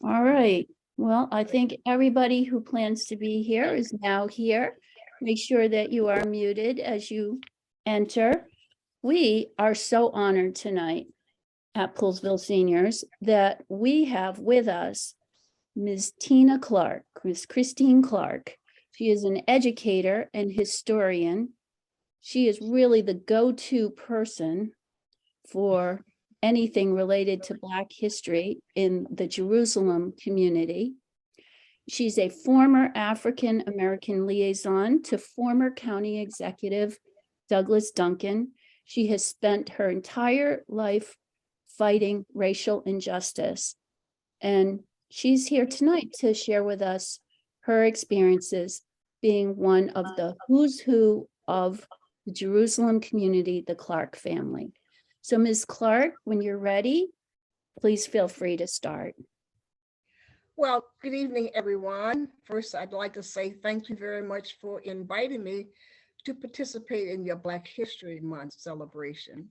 All right. Well, I think everybody who plans to be here is now here. Make sure that you are muted as you enter. We are so honored tonight at Poolesville Seniors that we have with us Ms. Tina Clarke, Ms. Christine Clarke. She is an educator and historian. She is really the go-to person for anything related to Black history in the Jerusalem community. She's a former African American liaison to former county executive Douglas Duncan. She has spent her entire life fighting racial injustice. And she's here tonight to share with us her experiences being one of the who's who of the Jerusalem community, the Clarke family. So Ms. Clarke, when you're ready, please feel free to start. Well, good evening, everyone. First, I'd like to say thank you very much for inviting me to participate in your Black History Month celebration.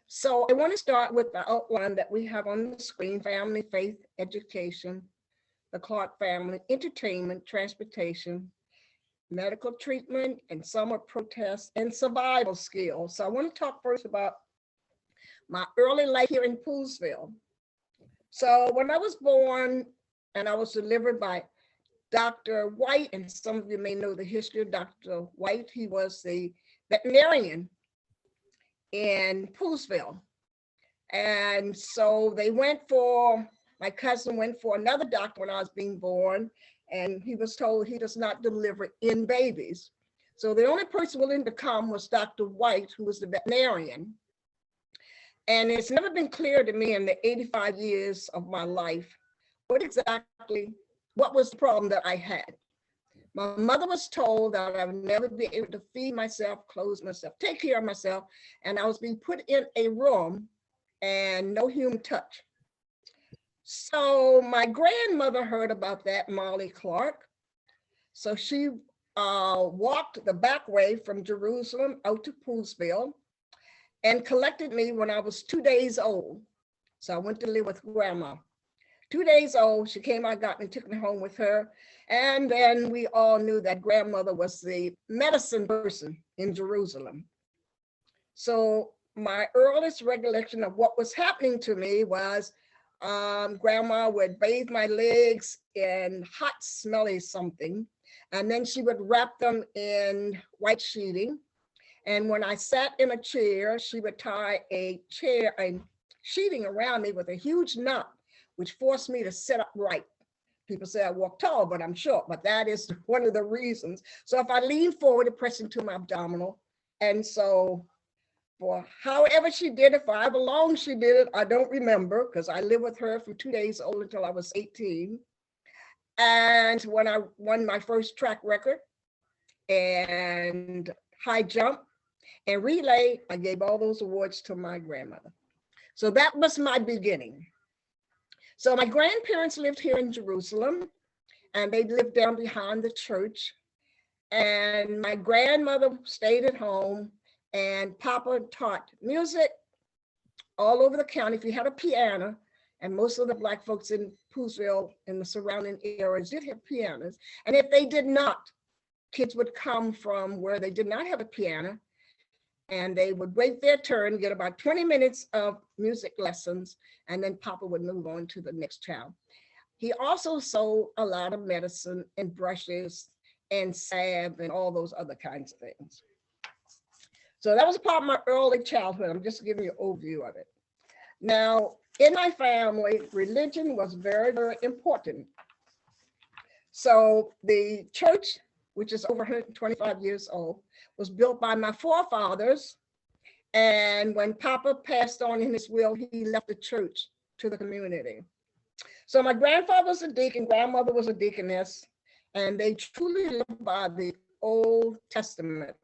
So I want to start with the outline that we have on the screen: family, faith, education, the Clarke family, entertainment, transportation, medical treatment, and summer protests, and survival skills. So I want to talk first about my early life here in Poolesville. So when I was born and I was delivered by Dr. White, and some of you may know the history of Dr. White. He was the veterinarian in Poolesville. And so my cousin went for another doctor when I was being born, and he was told he does not deliver in babies. So the only person willing to come was Dr. White, who was the veterinarian. And it's never been clear to me in the 85 years of my life what was the problem that I had. My mother was told that I would never be able to feed myself, clothe myself, take care of myself, and I was being put in a room and no human touch. So my grandmother heard about that, Molly Clarke. So she walked the back way from Jerusalem out to Poolesville and collected me when I was 2 days old. So I went to live with grandma. 2 days old, she came out, got me, took me home with her. And then we all knew that grandmother was the medicine person in Jerusalem. So my earliest recollection of what was happening to me was grandma would bathe my legs in hot, smelly something, and then she would wrap them in white sheeting. And when I sat in a chair, she would tie a sheeting around me with a huge knot, which forced me to sit upright. People say I walk tall, but I'm short, but that is one of the reasons. So if I lean forward, it pressed into my abdominal. And so for however she did it, for however long she did it, I don't remember, because I lived with her from 2 days old until I was 18. And when I won my first track record and high jump and relay, I gave all those awards to my grandmother. So that was my beginning. So my grandparents lived here in Jerusalem, and they lived down behind the church. And my grandmother stayed at home, and Papa taught music all over the county. If you had a piano, and most of the Black folks in Poolesville and the surrounding areas did have pianos. And if they did not, kids would come from where they did not have a piano, and they would wait their turn, get about 20 minutes of music lessons, and then Papa would move on to the next child. He also sold a lot of medicine and brushes and salve and all those other kinds of things. So that was a part of my early childhood. I'm just giving you an overview of it. Now, in my family, religion was very, very important. So the church, which is over 125 years old, was built by my forefathers. And when Papa passed on in his will, he left the church to the community. So my grandfather was a deacon, grandmother was a deaconess, and they truly lived by the Old Testament.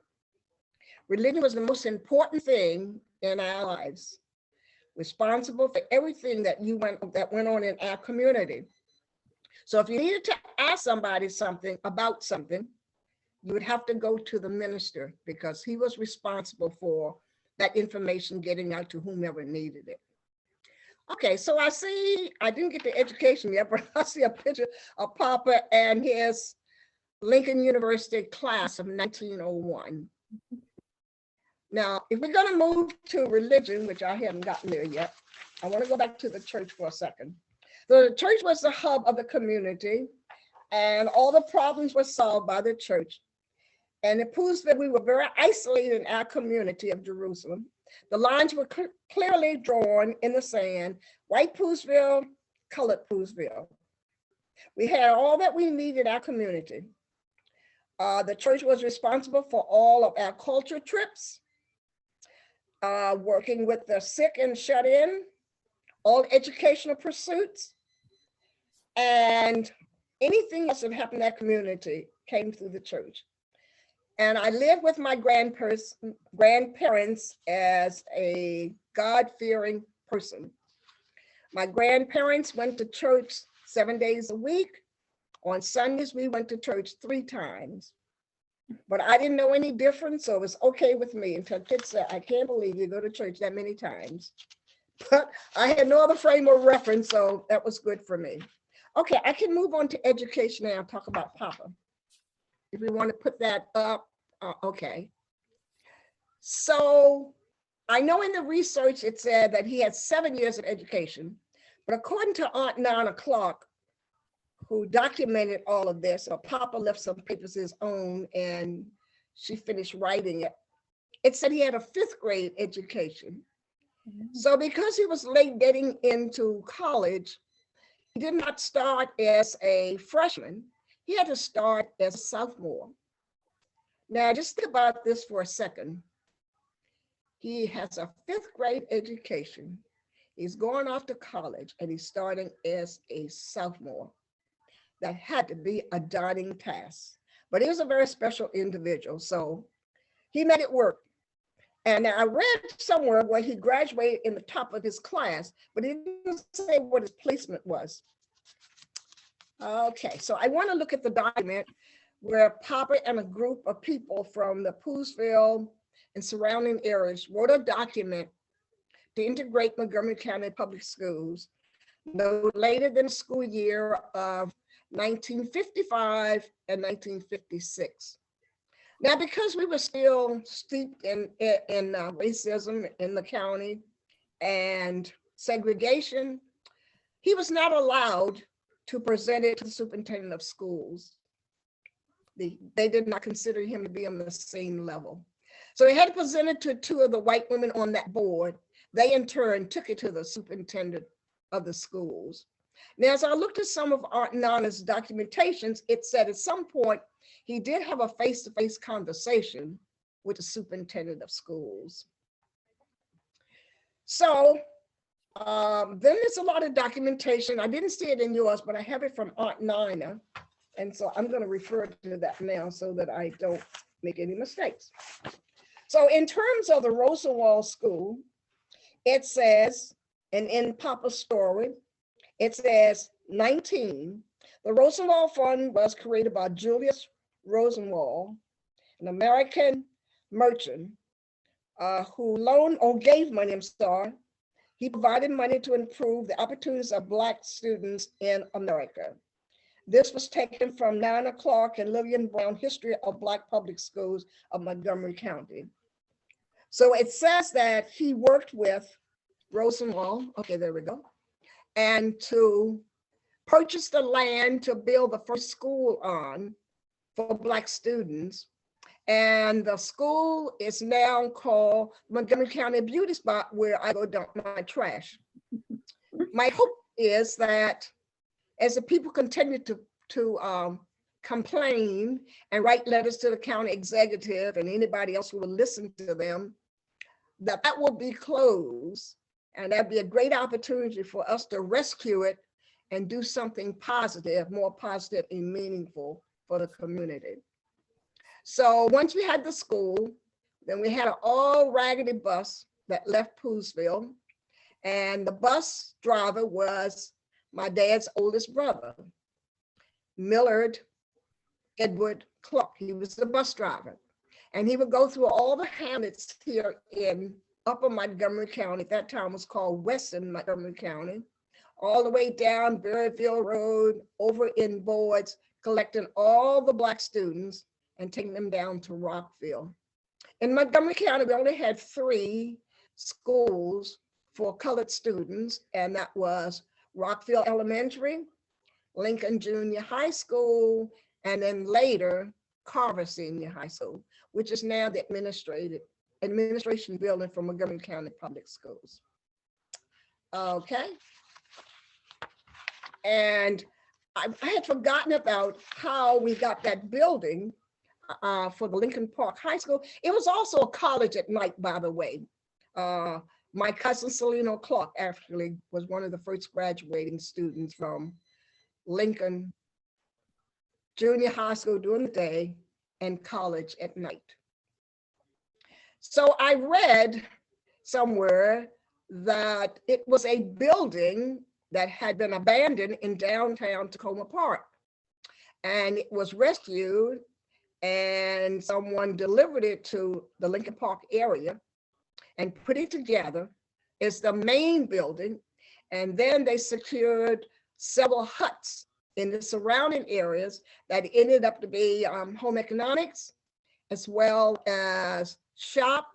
Religion was the most important thing in our lives, responsible for everything that went on in our community. So if you needed to ask somebody something about something, you would have to go to the minister, because he was responsible for that information getting out to whomever needed it. Okay, so I didn't get the education yet, but I see a picture of Papa and his Lincoln University class of 1901. Now, if we're going to move to religion, which I haven't gotten there yet, I want to go back to the church for a second. So the church was the hub of the community, and all the problems were solved by the church. And in Poolesville, we were very isolated in our community of Jerusalem. The lines were clearly drawn in the sand: white Poolesville, colored Poolesville. We had all that we needed in our community. The church was responsible for all of our culture trips, working with the sick and shut in, all educational pursuits, and anything else that happened in that community came through the church. And I lived with my grandparents as a God-fearing person. My grandparents went to church 7 days a week. On Sundays, we went to church 3 times. But I didn't know any difference, so it was okay with me until kids said, I can't believe you go to church that many times. But I had no other frame of reference, so that was good for me. Okay, I can move on to education now and talk about Papa. If we want to put that up, okay. So I know in the research it said that he had 7 years of education, but according to Aunt Tina Clarke, who documented all of this, or Papa left some papers his own and she finished writing it, it said he had a 5th grade education. So because he was late getting into college, he did not start as a freshman. He had to start as a sophomore. Now, just think about this for a second. He has a 5th grade education. He's going off to college and he's starting as a sophomore. That had to be a daunting task, but he was a very special individual, so he made it work. And I read somewhere where he graduated in the top of his class, but he didn't say what his placement was. Okay, so I want to look at the document where Papa and a group of people from the Poolesville and surrounding areas wrote a document to integrate Montgomery County Public Schools no later than the school year of 1955 and 1956. Now, because we were still steeped in racism in the county and segregation, he was not allowed to present it to the superintendent of schools. They did not consider him to be on the same level. So he had to present it to 2 of the white women on that board. They in turn took it to the superintendent of the schools. Now, as I looked at some of Aunt Nana's documentations, it said at some point he did have a face-to-face conversation with the superintendent of schools. So then there's a lot of documentation. I didn't see it in yours, but I have it from Aunt Nina. And so I'm going to refer to that now so that I don't make any mistakes. So in terms of the Rosenwald School, it says, and in Papa's story, it says 19. The Rosenwald Fund was created by Julius Rosenwald, an American merchant who loaned or gave money, He provided money to improve the opportunities of Black students in America. This was taken from Tina Clarke and Lillian Brown, History of Black Public Schools of Montgomery County. So it says that he worked with Rosenwald, okay, there we go, and to purchase the land to build the first school on for Black students. And the school is now called Montgomery County Beauty Spot, where I go dump my trash. My hope is that as the people continue to complain and write letters to the county executive and anybody else who will listen to them, that will be closed. And that'd be a great opportunity for us to rescue it and do something positive, more positive and meaningful for the community. So once we had the school, then we had an all raggedy bus that left Poolesville. And the bus driver was my dad's oldest brother, Millard Edward Clarke. He was the bus driver. And he would go through all the hamlets here in Upper Montgomery County, at that time was called Western Montgomery County, all the way down Berryville Road, over in Boards, collecting all the Black students and taking them down to Rockville. In Montgomery County, we only had 3 schools for colored students, and that was Rockville Elementary, Lincoln Junior High School, and then later Carver Senior High School, which is now the administration building for Montgomery County Public Schools. Okay. And I had forgotten about how we got that building for the Lincoln Park High School. It was also a college at night, by the way. My cousin Tina Clarke actually was one of the first graduating students from Lincoln Junior High School during the day and college at night. So I read somewhere that it was a building that had been abandoned in downtown Tacoma Park, and it was rescued and someone delivered it to the Lincoln Park area and put it together as the main building. And then they secured several huts in the surrounding areas that ended up to be home economics, as well as shop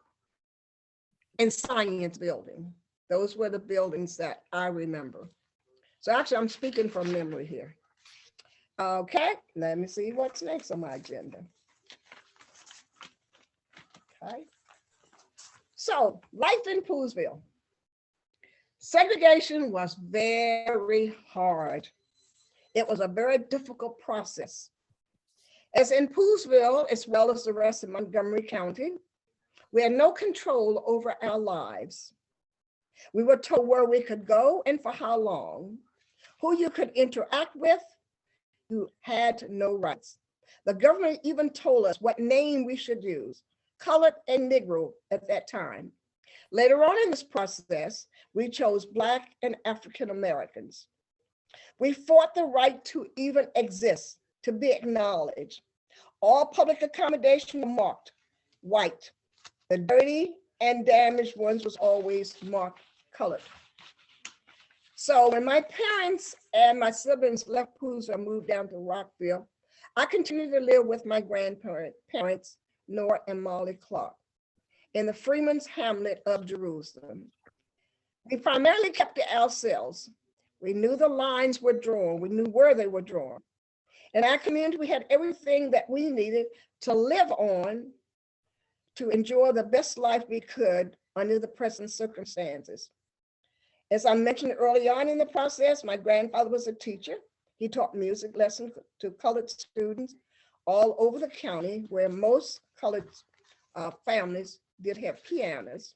and science building. Those were the buildings that I remember. So actually, I'm speaking from memory here. Okay, let me see what's next on my agenda. Okay. So, life in Poolesville. Segregation was very hard. It was a very difficult process. As in Poolesville, as well as the rest of Montgomery County, we had no control over our lives. We were told where we could go and for how long, who you could interact with. You had no rights. The government even told us what name we should use, colored and Negro at that time. Later on in this process, we chose Black and African Americans. We fought the right to even exist, to be acknowledged. All public accommodation were marked white. The dirty and damaged ones was always marked colored. So when my parents and my siblings left Poolesville and moved down to Rockville, I continued to live with my grandparents, Nora and Molly Clarke, in the Freeman's Hamlet of Jerusalem. We primarily kept to ourselves. We knew the lines were drawn. We knew where they were drawn. In our community, we had everything that we needed to live on, to enjoy the best life we could under the present circumstances. As I mentioned early on in the process, my grandfather was a teacher. He taught music lessons to colored students all over the county, where most colored families did have pianos.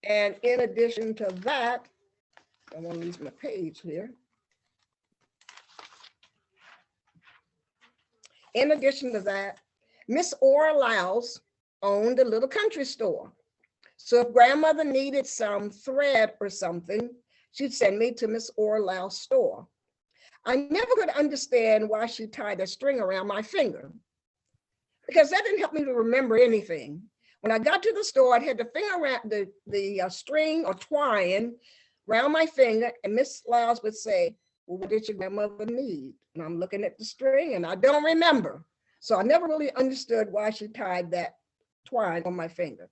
And in addition to that, I want to lose my page here. In addition to that, Miss Ora Lyles owned a little country store. So if grandmother needed some thread or something, she'd send me to Miss Ora Lyles' store. I never could understand why she tied a string around my finger, because that didn't help me to remember anything. When I got to the store, I had to finger around the string or twine around my finger, and Miss Lyles would say, well, what did your grandmother need? And I'm looking at the string and I don't remember. So I never really understood why she tied that twine on my finger.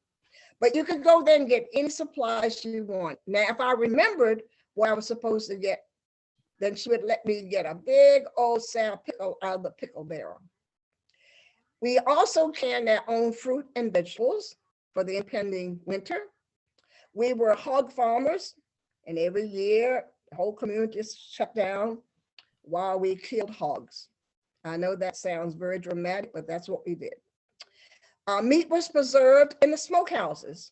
But you could go there and get any supplies you want. Now, if I remembered what I was supposed to get, then she would let me get a big old sour pickle out of the pickle barrel. We also canned our own fruit and vegetables for the impending winter. We were hog farmers, and every year, the whole community is shut down while we killed hogs. I know that sounds very dramatic, but that's what we did. Meat was preserved in the smokehouses.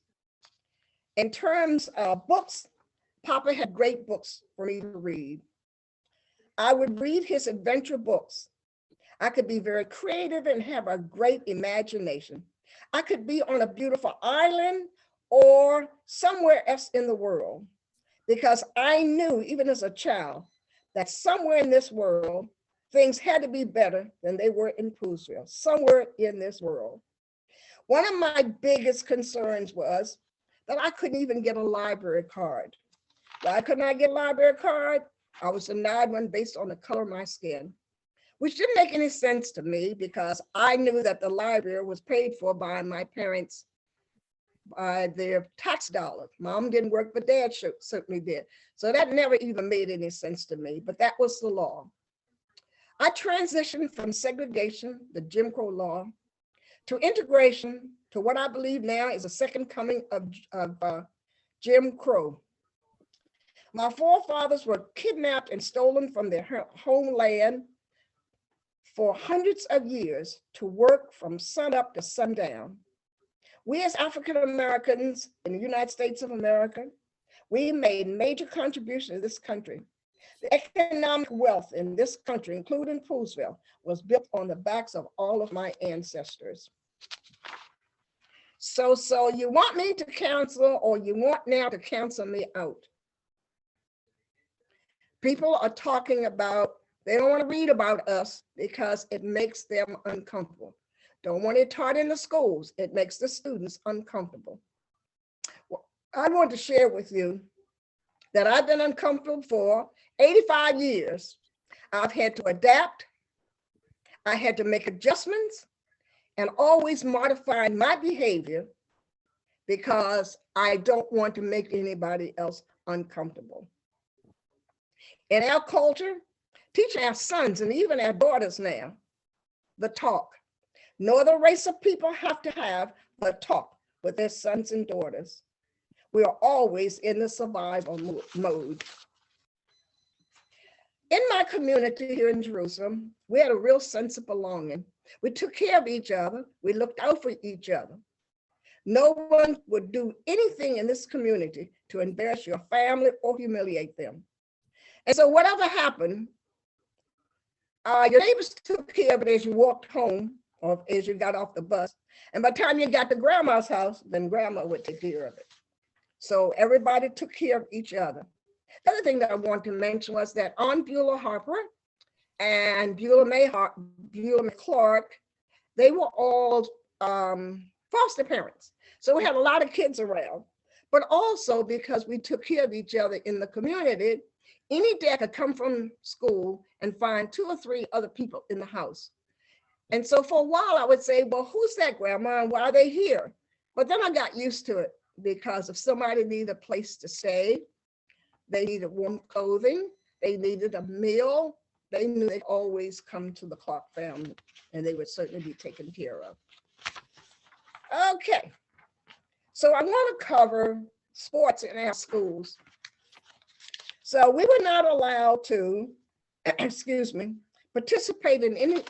In terms of books, Papa had great books for me to read. I would read his adventure books. I could be very creative and have a great imagination. I could be on a beautiful island or somewhere else in the world, because I knew, even as a child, that somewhere in this world, things had to be better than they were in Poolesville, somewhere in this world. One of my biggest concerns was that I couldn't even get a library card. Why couldn't I get a library card? I was denied one based on the color of my skin, which didn't make any sense to me because I knew that the library was paid for by my parents, by their tax dollars. Mom didn't work, but dad certainly did. So that never even made any sense to me, but that was the law. I transitioned from segregation, the Jim Crow law, to integration, to what I believe now is a second coming of Jim Crow. My forefathers were kidnapped and stolen from their homeland for hundreds of years to work from sunup to sundown. We as African Americans in the United States of America, we made major contributions to this country. The economic wealth in this country, including Poolesville, was built on the backs of all of my ancestors. So you want me to cancel, or you want now to cancel me out? People are talking about, they don't want to read about us because it makes them uncomfortable. Don't want it taught in the schools. It makes the students uncomfortable. Well, I want to share with you that I've been uncomfortable for 85 years. I've had to adapt. I had to make adjustments and always modify my behavior because I don't want to make anybody else uncomfortable. In our culture, teaching our sons and even our daughters now, the talk. No other race of people have to have the talk with their sons and daughters. We are always in the survival mode. In my community here in Jerusalem, we had a real sense of belonging. We took care of each other. We looked out for each other. No one would do anything in this community to embarrass your family or humiliate them. And so whatever happened, your neighbors took care of it as you walked home or as you got off the bus. And by the time you got to grandma's house, then grandma would take care of it. So everybody took care of each other. The other thing that I want to mention was that Aunt Beulah Harper and Beulah Clarke, they were all foster parents. So we had a lot of kids around, but also because we took care of each other in the community, any day I could come from school and find 2 or 3 other people in the house. And so for a while I would say, well, who's that, Grandma, and why are they here? But then I got used to it because if somebody needed a place to stay, they needed warm clothing, they needed a meal, they knew they'd always come to the Clarke family and they would certainly be taken care of. Okay, so I want to cover sports in our schools. So we were not allowed to, excuse me, participate in any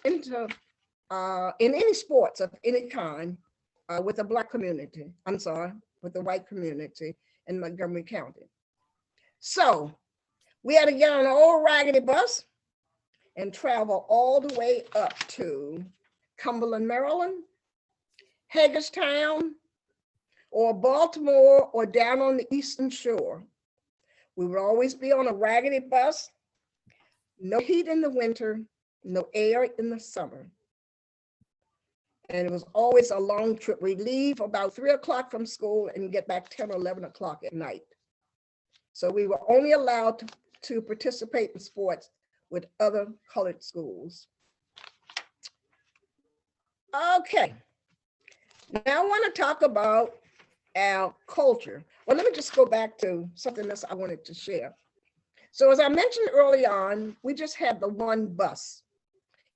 sports of any kind with the Black community. I'm sorry, with the white community in Montgomery County. So we had to get on an old raggedy bus and travel all the way up to Cumberland, Maryland, Hagerstown, or Baltimore, or down on the Eastern Shore. We would always be on a raggedy bus, no heat in the winter, no air in the summer. And it was always a long trip. We'd leave about 3 o'clock from school and get back 10 or 11 o'clock at night. So we were only allowed to participate in sports with other colored schools. Okay, now I want to talk about our culture. Well, let me just go back to something else I wanted to share. So as I mentioned early on, we just had the one bus.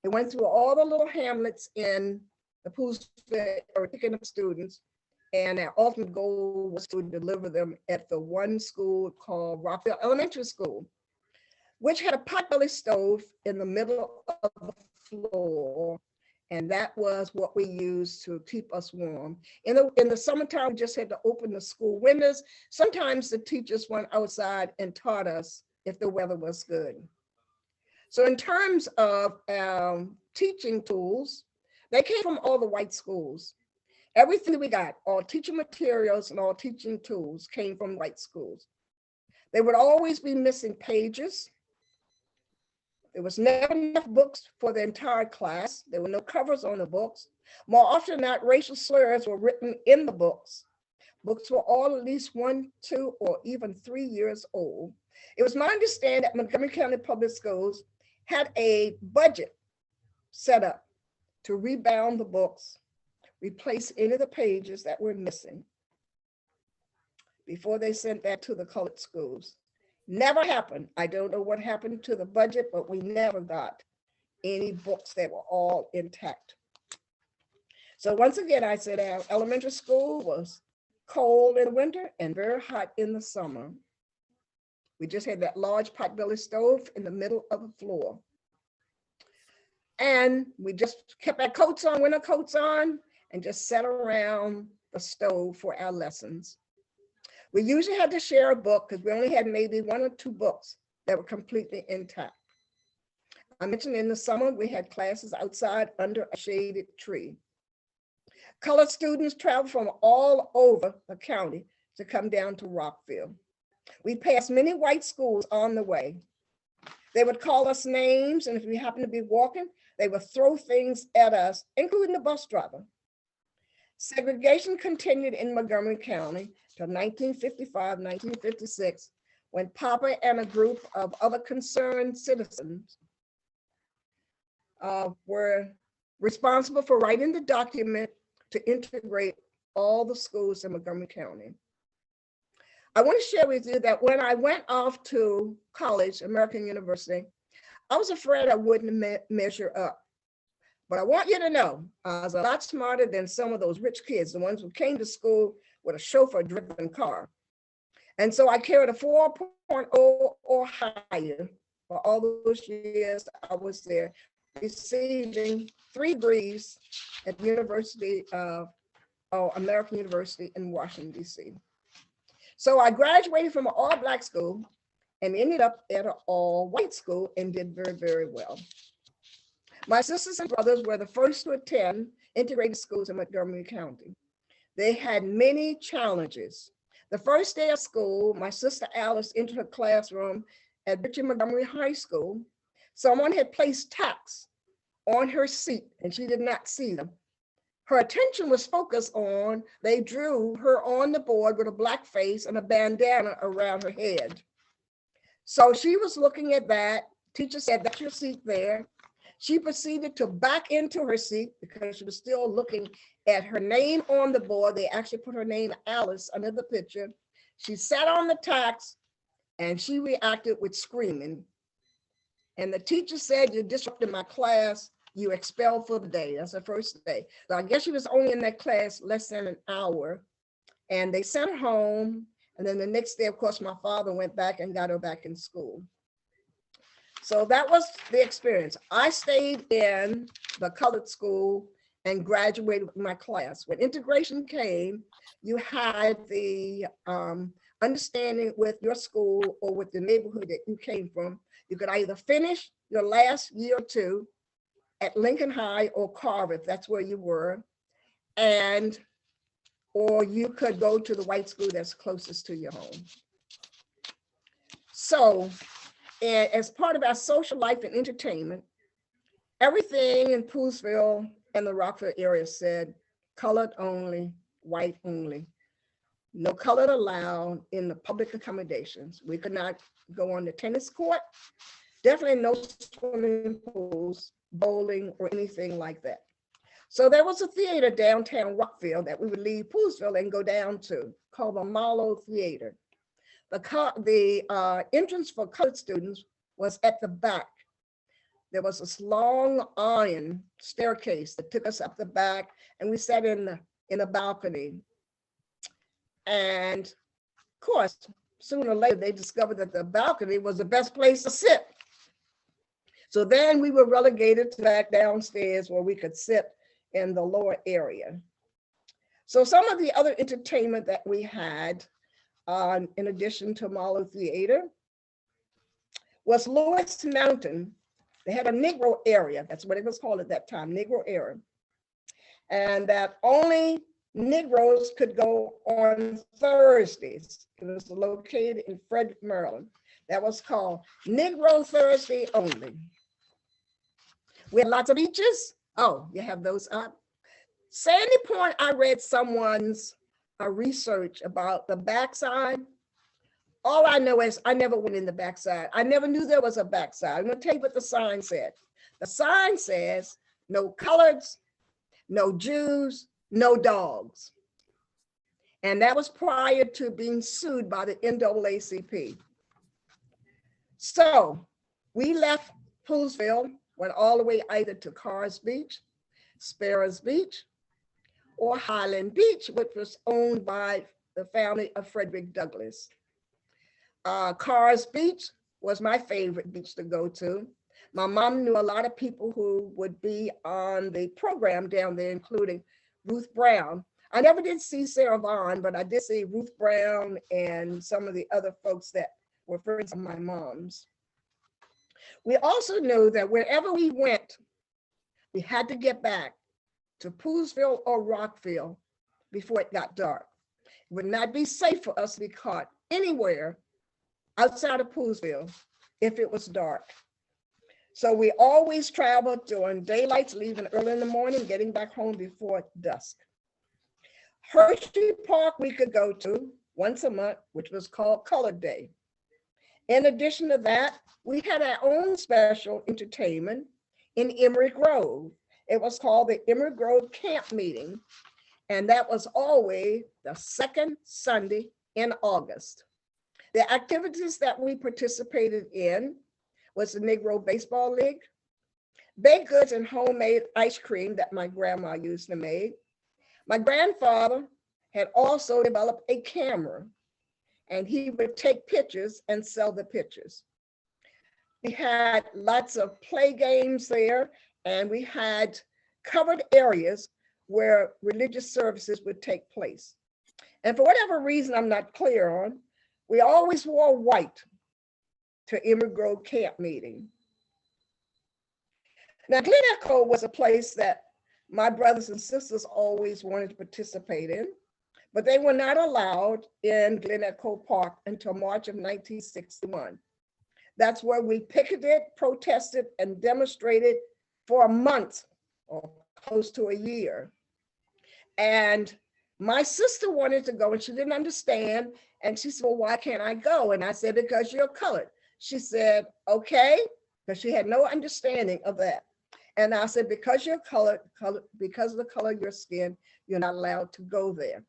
It went through all the little hamlets in the Poolesville area, picking up students, and our ultimate goal was to deliver them at the one school called Rockville Elementary School, which had a potbelly stove in the middle of the floor. And that was what we used to keep us warm. In the summertime, we just had to open the school windows. Sometimes the teachers went outside and taught us if the weather was good. So in terms of teaching tools, they came from all the white schools. Everything we got, all teaching materials and all teaching tools came from white schools. They would always be missing pages. There was never enough books for the entire class. There were no covers on the books. More often than not, racial slurs were written in the books. Books were all at least 1, 2, or even 3 years old. It was my understanding that Montgomery County Public Schools had a budget set up to rebound the books, replace any of the pages that were missing before they sent that to the colored schools. Never happened. I don't know what happened to the budget, but we never got any books that were all intact. So once again, I said our elementary school was cold in the winter and very hot in the summer. We just had that large potbelly stove in the middle of the floor. And we just kept our coats on, winter coats on, and just sat around the stove for our lessons. We usually had to share a book because we only had maybe 1 or 2 books that were completely intact. I mentioned in the summer, we had classes outside under a shaded tree. Colored students traveled from all over the county to come down to Rockville. We passed many white schools on the way. They would call us names, and if we happened to be walking, they would throw things at us, including the bus driver. Segregation continued in Montgomery County till 1955, 1956, when Papa and a group of other concerned citizens were responsible for writing the document to integrate all the schools in Montgomery County. I want to share with you that when I went off to college, American University, I was afraid I wouldn't measure up. But I want you to know, I was a lot smarter than some of those rich kids, the ones who came to school with a chauffeur-driven car. And so I carried a 4.0 or higher for all those years I was there, receiving 3 degrees at the University of American University in Washington, D.C. So I graduated from an all-Black school and ended up at an all-white school and did very, very well. My sisters and brothers were the first to attend integrated schools in Montgomery County. They had many challenges. The first day of school, my sister Alice entered her classroom at Richard Montgomery High School. Someone had placed tacks on her seat and she did not see them. Her attention was focused on, they drew her on the board with a black face and a bandana around her head. So she was looking at that. Teacher said, "That's your seat there." She proceeded to back into her seat because she was still looking at her name on the board. They actually put her name, Alice, under the picture. She sat on the tacks and she reacted with screaming. And the teacher said, "You disrupted my class. You expelled for the day." That's the first day. So I guess she was only in that class less than an hour. And they sent her home. And then the next day, of course, my father went back and got her back in school. So that was the experience. I stayed in the colored school and graduated with my class. When integration came, you had the understanding with your school or with the neighborhood that you came from. You could either finish your last year or 2 at Lincoln High or Carver, if that's where you were, or you could go to the white school that's closest to your home. So, and as part of our social life and entertainment, everything in Poolesville and the Rockville area said colored only, white only. No colored allowed in the public accommodations. We could not go on the tennis court, definitely no swimming pools, bowling, or anything like that. So there was a theater downtown Rockville that we would leave Poolesville and go down to, called the Marlowe Theater. The entrance for colored students was at the back. There was this long iron staircase that took us up the back, and we sat in a balcony. And of course, sooner or later, they discovered that the balcony was the best place to sit. So then we were relegated to back downstairs where we could sit in the lower area. So some of the other entertainment that we had, in addition to Marlowe Theater, was Lewis Mountain. They had a Negro area. That's what it was called at that time, Negro area. And that only Negroes could go on Thursdays. It was located in Frederick, Maryland. That was called Negro Thursday only. We had lots of beaches. Oh, you have those up. Sandy Point, I read someone's a research about the backside. All I know is I never went in the backside. I never knew there was a backside. I'm going to tell you what the sign said. The sign says no coloreds, no Jews, no dogs. And that was prior to being sued by the NAACP. So we left Poolesville, went all the way either to Carr's Beach, Sparrows Beach, or Highland Beach, which was owned by the family of Frederick Douglass. Carr's Beach was my favorite beach to go to. My mom knew a lot of people who would be on the program down there, including Ruth Brown. I never did see Sarah Vaughan, but I did see Ruth Brown and some of the other folks that were friends of my mom's. We also knew that wherever we went, we had to get back to Poolesville or Rockville before it got dark. It would not be safe for us to be caught anywhere outside of Poolesville if it was dark. So we always traveled during daylights, leaving early in the morning, getting back home before dusk. Hershey Park we could go to once a month, which was called Colored Day. In addition to that, we had our own special entertainment in Emery Grove. It was called the Emery Grove Camp Meeting, and that was always the second Sunday in August. The activities that we participated in was the Negro Baseball League, baked goods and homemade ice cream that my grandma used to make. My grandfather had also developed a camera, and he would take pictures and sell the pictures. We had lots of play games there, and we had covered areas where religious services would take place. And for whatever reason I'm not clear on, we always wore white to Emery Grove Camp Meeting. Now, Glen Echo was a place that my brothers and sisters always wanted to participate in, but they were not allowed in Glen Echo Park until March of 1961. That's where we picketed, protested, and demonstrated for a month or close to a year. And my sister wanted to go and she didn't understand. And she said, well, why can't I go? And I said, because you're colored. She said, okay, because she had no understanding of that. And I said, because you're colored, because of the color of your skin, you're not allowed to go there.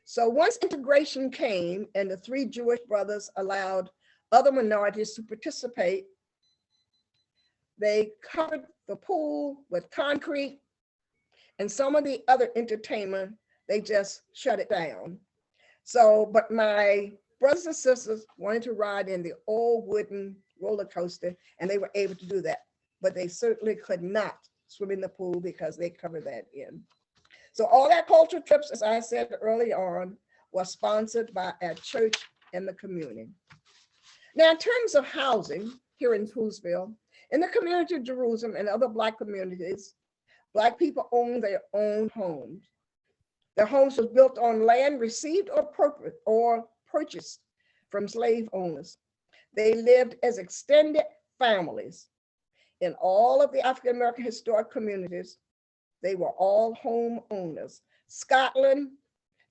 So once integration came and the three Jewish brothers allowed other minorities to participate, they covered the pool with concrete, and some of the other entertainment, they just shut it down. So, but my brothers and sisters wanted to ride in the old wooden roller coaster, and they were able to do that, but they certainly could not swim in the pool because they covered that in. So all our cultural trips, as I said early on, were sponsored by our church and the community. Now, in terms of housing here in Poolesville, in the community of Jerusalem and other Black communities, Black people own their own homes. Their homes was built on land received or purchased from slave owners. They lived as extended families. In all of the African-American historic communities, they were all home owners. Scotland,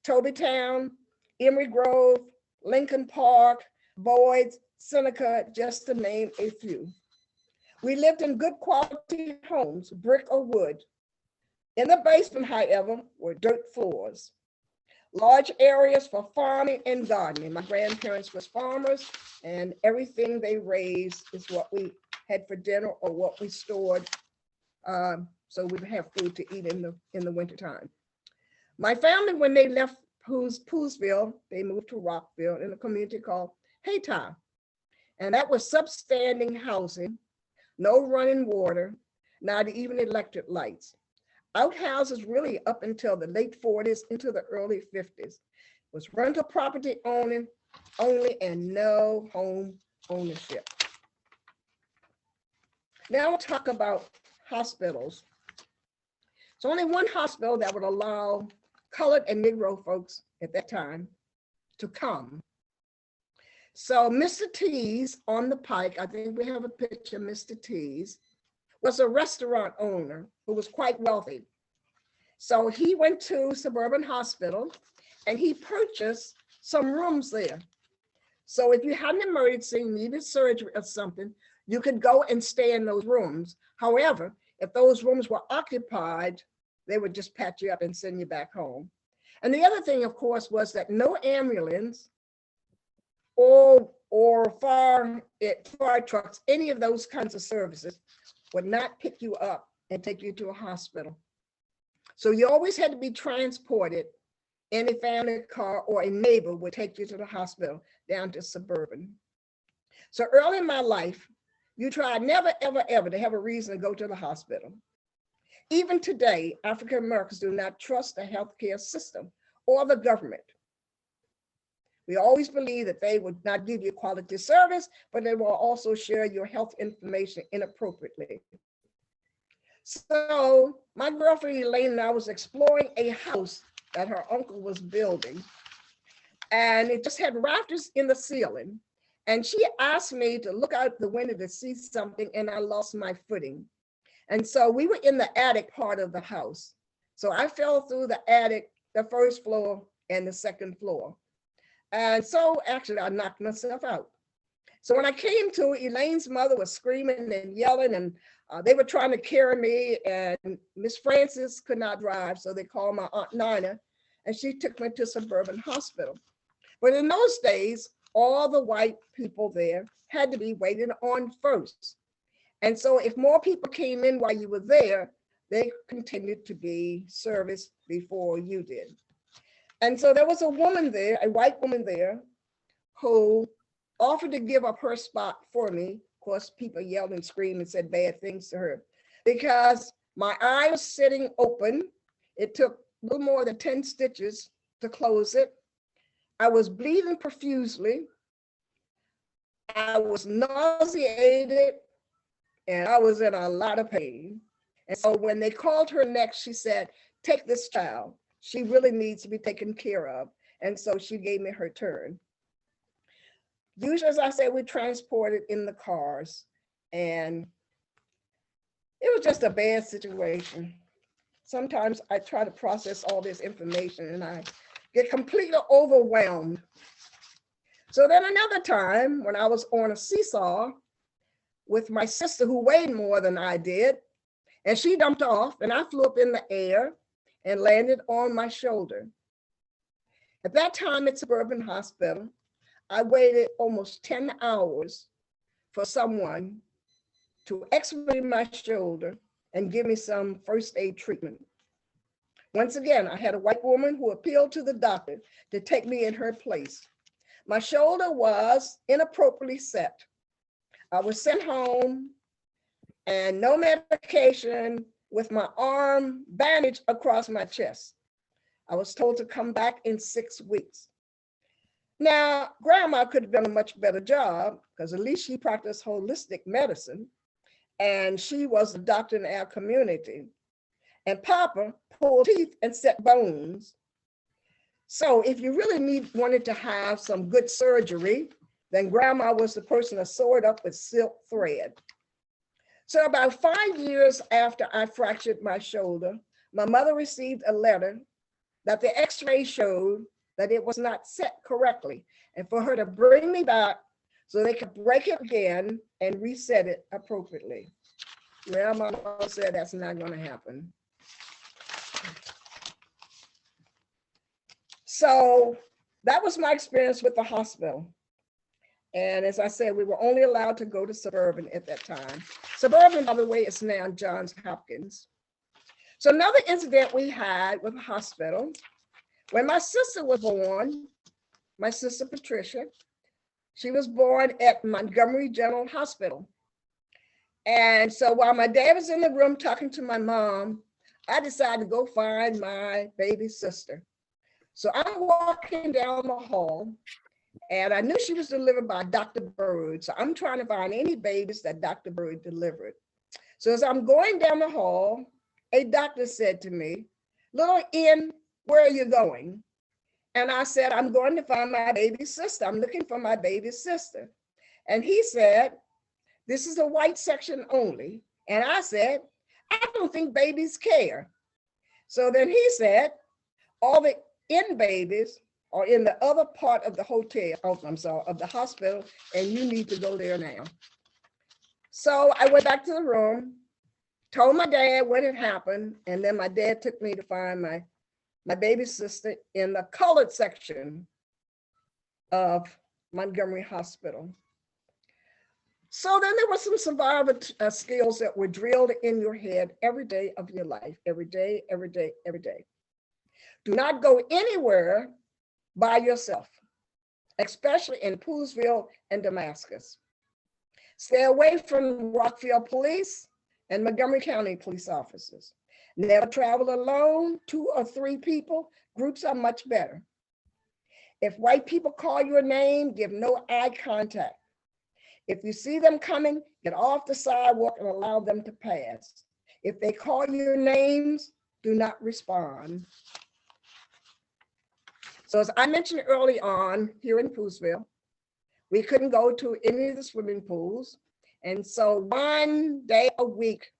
Tobytown, Emery Grove, Lincoln Park, Boyd's, Seneca, just to name a few. We lived in good quality homes, brick or wood. In the basement, however, were dirt floors. Large areas for farming and gardening. My grandparents were farmers, and everything they raised is what we had for dinner or what we stored, so we would have food to eat in the wintertime. My family, when they left Poolesville, they moved to Rockville in a community called Hayti. And that was substanding housing, no running water, not even electric lights. Outhouses really up until the late 40s into the early 50s was rental property only and no home ownership. Now we'll talk about hospitals. It's only one hospital that would allow colored and Negro folks at that time to come. So Mr. T's on the Pike, I think we have a picture of Mr. T's, was a restaurant owner who was quite wealthy. So he went to Suburban Hospital and he purchased some rooms there. So if you had an emergency, needed surgery or something, you could go and stay in those rooms. However, if those rooms were occupied, they would just patch you up and send you back home. And the other thing, of course, was that no ambulance or fire trucks, any of those kinds of services would not pick you up and take you to a hospital. So you always had to be transported in a family car, or a neighbor would take you to the hospital down to suburban. So early in my life, you tried never, ever, ever to have a reason to go to the hospital. Even today, African Americans do not trust the healthcare system or the government. We always believe that they would not give you quality service, but they will also share your health information inappropriately. So my girlfriend Elaine and I was exploring a house that her uncle was building, and it just had rafters in the ceiling. And she asked me to look out the window to see something, and I lost my footing. And so we were in the attic part of the house. So I fell through the attic, the first floor and the second floor. And so actually I knocked myself out. So when I came to, Elaine's mother was screaming and yelling, and they were trying to carry me, and Miss Francis could not drive. So they called my Aunt Nina, and she took me to Suburban Hospital. But in those days, all the white people there had to be waited on first. And so if more people came in while you were there, they continued to be serviced before you did. And so there was a woman there, a white woman there, who offered to give up her spot for me. Of course, people yelled and screamed and said bad things to her because my eye was sitting open. It took a little more than 10 stitches to close it. I was bleeding profusely. I was nauseated, and I was in a lot of pain. And so when they called her next, she said, take this child. She really needs to be taken care of. And so she gave me her turn. Usually, as I say, we transported in the cars, and it was just a bad situation. Sometimes I try to process all this information and I get completely overwhelmed. So then another time when I was on a seesaw with my sister who weighed more than I did, and she jumped off and I flew up in the air and landed on my shoulder. At that time at Suburban Hospital, I waited almost 10 hours for someone to x-ray my shoulder and give me some first aid treatment. Once again, I had a white woman who appealed to the doctor to take me in her place. My shoulder was inappropriately set. I was sent home and no medication with my arm bandaged across my chest. I was told to come back in 6 weeks. Now, Grandma could have done a much better job because at least she practiced holistic medicine and she was a doctor in our community. And Papa pulled teeth and set bones. So if you really wanted to have some good surgery, then Grandma was the person to sew it up with silk thread. So about 5 years after I fractured my shoulder, my mother received a letter that the x-ray showed that it was not set correctly, and for her to bring me back so they could break it again and reset it appropriately. Well, my mom said that's not going to happen. So that was my experience with the hospital. And as I said, we were only allowed to go to Suburban at that time. Suburban, by the way, is now Johns Hopkins. So another incident we had with the hospital, when my sister was born, my sister Patricia, she was born at Montgomery General Hospital. And so while my dad was in the room talking to my mom, I decided to go find my baby sister. So I'm walking down the hall, and I knew she was delivered by Dr. Bird. So I'm trying to find any babies that Dr. Bird delivered. So as I'm going down the hall, a doctor said to me, "Little Ian, where are you going?" And I said, "I'm going to find my baby sister. I'm looking for my baby sister." And he said, "This is a white section only." And I said, "I don't think babies care." So then he said, all the in babies are in the other part of the hotel, oh, I'm sorry, of the hospital, and you need to go there now. So I went back to the room, told my dad what had happened, and then my dad took me to find my baby sister in the colored section of Montgomery Hospital. So then there were some survival skills that were drilled in your head every day of your life, every day, every day, every day. Do not go anywhere by yourself, especially in Poolesville and Damascus. Stay away from Rockville police and Montgomery County police officers. Never travel alone, 2 or 3 people. Groups are much better. If white people call your name, give no eye contact. If you see them coming, get off the sidewalk and allow them to pass. If they call your names, do not respond. So as I mentioned early on, here in Poolesville, we couldn't go to any of the swimming pools. And so one day a week,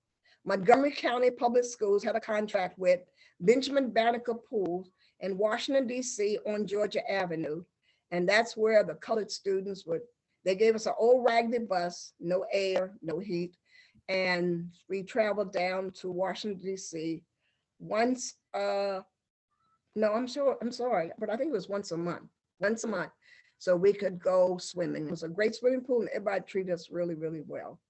Montgomery County Public Schools had a contract with Benjamin Banneker Pool in Washington, D.C. on Georgia Avenue. And that's where the colored students would, they gave us an old raggedy bus, no air, no heat. And we traveled down to Washington, D.C. once, no, I'm sorry, but I think it was once a month. So we could go swimming. It was a great swimming pool and everybody treated us really, really well.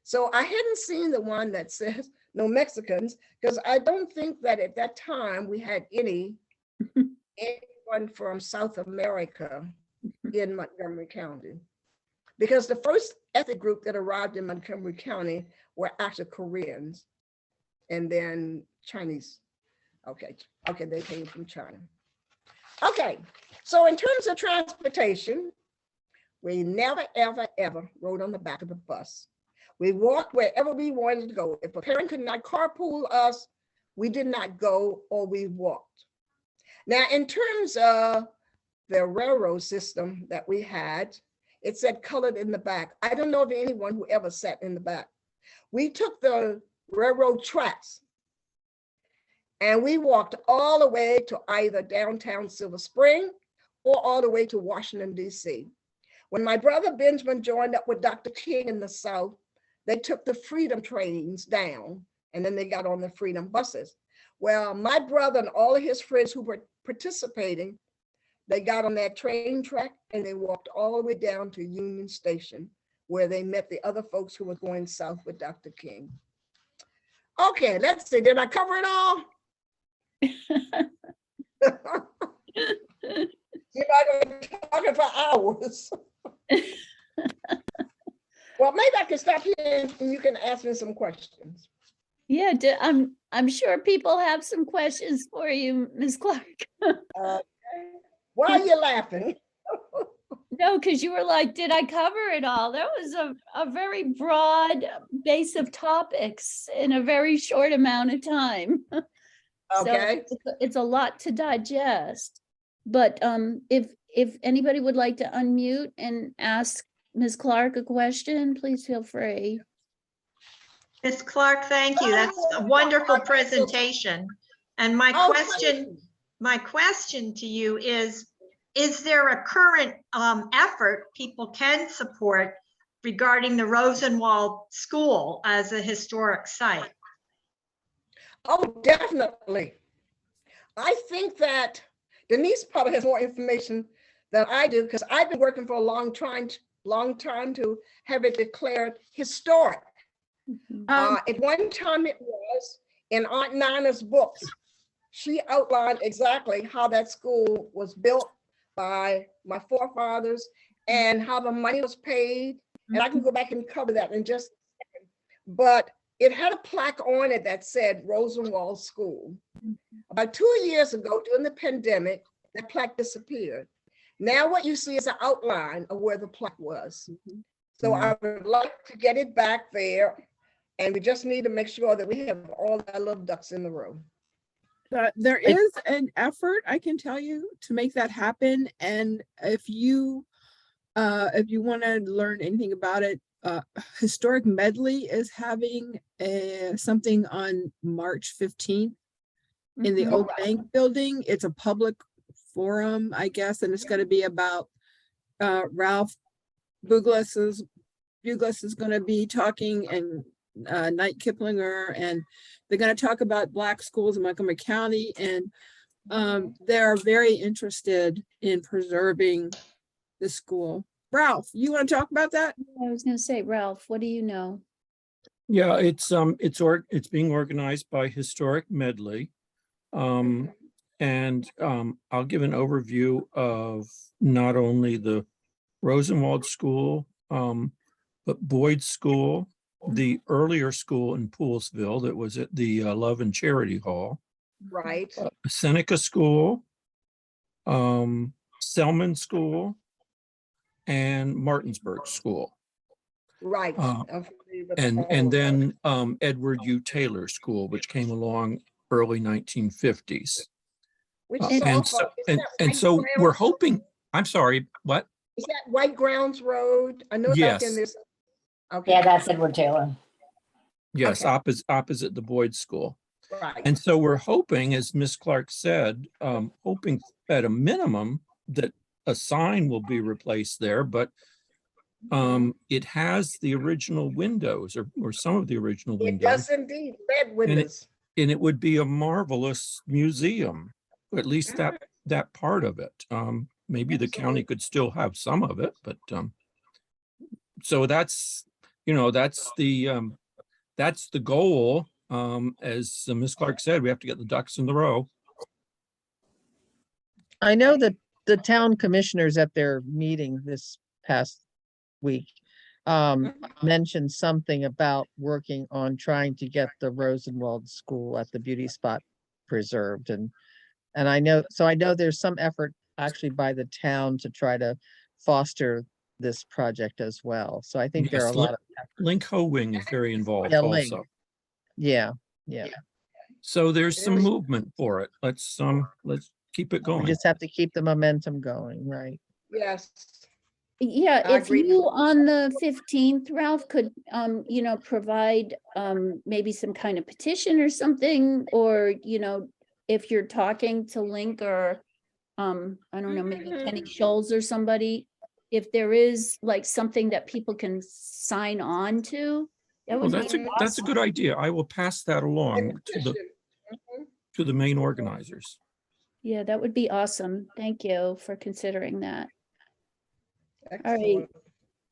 So I hadn't seen the one that says no Mexicans, because I don't think that at that time we had anyone from South America in Montgomery County. Because the first ethnic group that arrived in Montgomery County were actually Koreans and then Chinese. Okay, they came from China. Okay, so in terms of transportation, we never, ever, ever rode on the back of the bus. We walked wherever we wanted to go. If a parent could not carpool us, we did not go or we walked. Now, in terms of the railroad system that we had, it said colored in the back. I don't know of anyone who ever sat in the back. We took the railroad tracks and we walked all the way to either downtown Silver Spring or all the way to Washington, D.C. When my brother Benjamin joined up with Dr. King in the South, they took the Freedom trains down and then they got on the Freedom buses. Well, my brother and all of his friends who were participating, they got on that train track and they walked all the way down to Union Station where they met the other folks who were going south with Dr. King. Okay, let's see, did I cover it all? If I could talk for hours. Well, maybe I can stop here and you can ask me some questions. Yeah, I'm sure people have some questions for you, Ms. Clarke. Okay. Why are you laughing? No, because you were like, did I cover it all? That was a very broad base of topics in a very short amount of time. Okay. So it's a lot to digest. But if anybody would like to unmute and ask Ms. Clarke a question, please feel free. Ms. Clarke, thank you. That's a wonderful presentation. And my question to you is there a current effort people can support regarding the Rosenwald School as a historic site? Oh, definitely. I think that Denise probably has more information than I do because I've been working for a long time to have it declared historic. At one time it was in Aunt Nina's books. She outlined exactly how that school was built by my forefathers and how the money was paid. And I can go back and cover that in just a second. But it had a plaque on it that said Rosenwald School. About 2 years ago, during the pandemic, that plaque disappeared. Now what you see is an outline of where the plaque was. So I would like to get it back there. And we just need to make sure that we have all our little ducks in the row. There is an effort, I can tell you, to make that happen. And if you want to learn anything about it, Historic Medley is having something on March 15th. in the Mhm. old bank building. It's a public forum, I guess, and it's going to be about Ralph Buglas is going to be talking, and Knight Kiplinger, and they're going to talk about Black schools in Montgomery County, and they're very interested in preserving the school. Ralph, you want to talk about that? I was gonna say, Ralph, what do you know? Yeah, it's being organized by Historic Medley. And I'll give an overview of not only the Rosenwald School, but Boyd School, the earlier school in Poolesville that was at the Love and Charity Hall, Right. Seneca School, Selman School, and Martinsburg School. Right. I'm familiar with all And of then Edward U. Taylor School, which came along early 1950s. Which And And softball, so, is and, that and White so we're Grounds- hoping, I'm sorry, what? Is that White Grounds Road? I know back in Yes. this. Okay. Yeah, that's Edward Taylor. Yes, Okay. opposite the Boyd School. Right. And so we're hoping, as Miss Clarke said, hoping at a minimum that a sign will be replaced there, but it has the original windows or some of the original It windows. does indeed, red windows. And it would be a marvelous museum, at least that part of it. Maybe the county could still have some of it, but so that's the goal. As Ms. Clarke said, we have to get the ducks in the row. I know that the town commissioners at their meeting this past week mentioned something about working on trying to get the Rosenwald School at the beauty spot preserved. And I know there's some effort actually by the town to try to foster this project as well. So I think there are a Yes, lot of, Link Ho-Wing is very involved Yeah, Link. also. yeah. So there's some There's- movement for it. Let's keep it We going. just have to keep the momentum going, right? Yes. Yeah, I if agree. you on the 15th, Ralph, could, provide, maybe some kind of petition or something, or, if you're talking to Link or, I don't know, maybe Kenny Scholes or somebody, if there is like something that people can sign on to, that Well, would that's be a good awesome. idea. I will pass that along Petition. to the main organizers. Yeah, that would be awesome. Thank you for considering that. Excellent.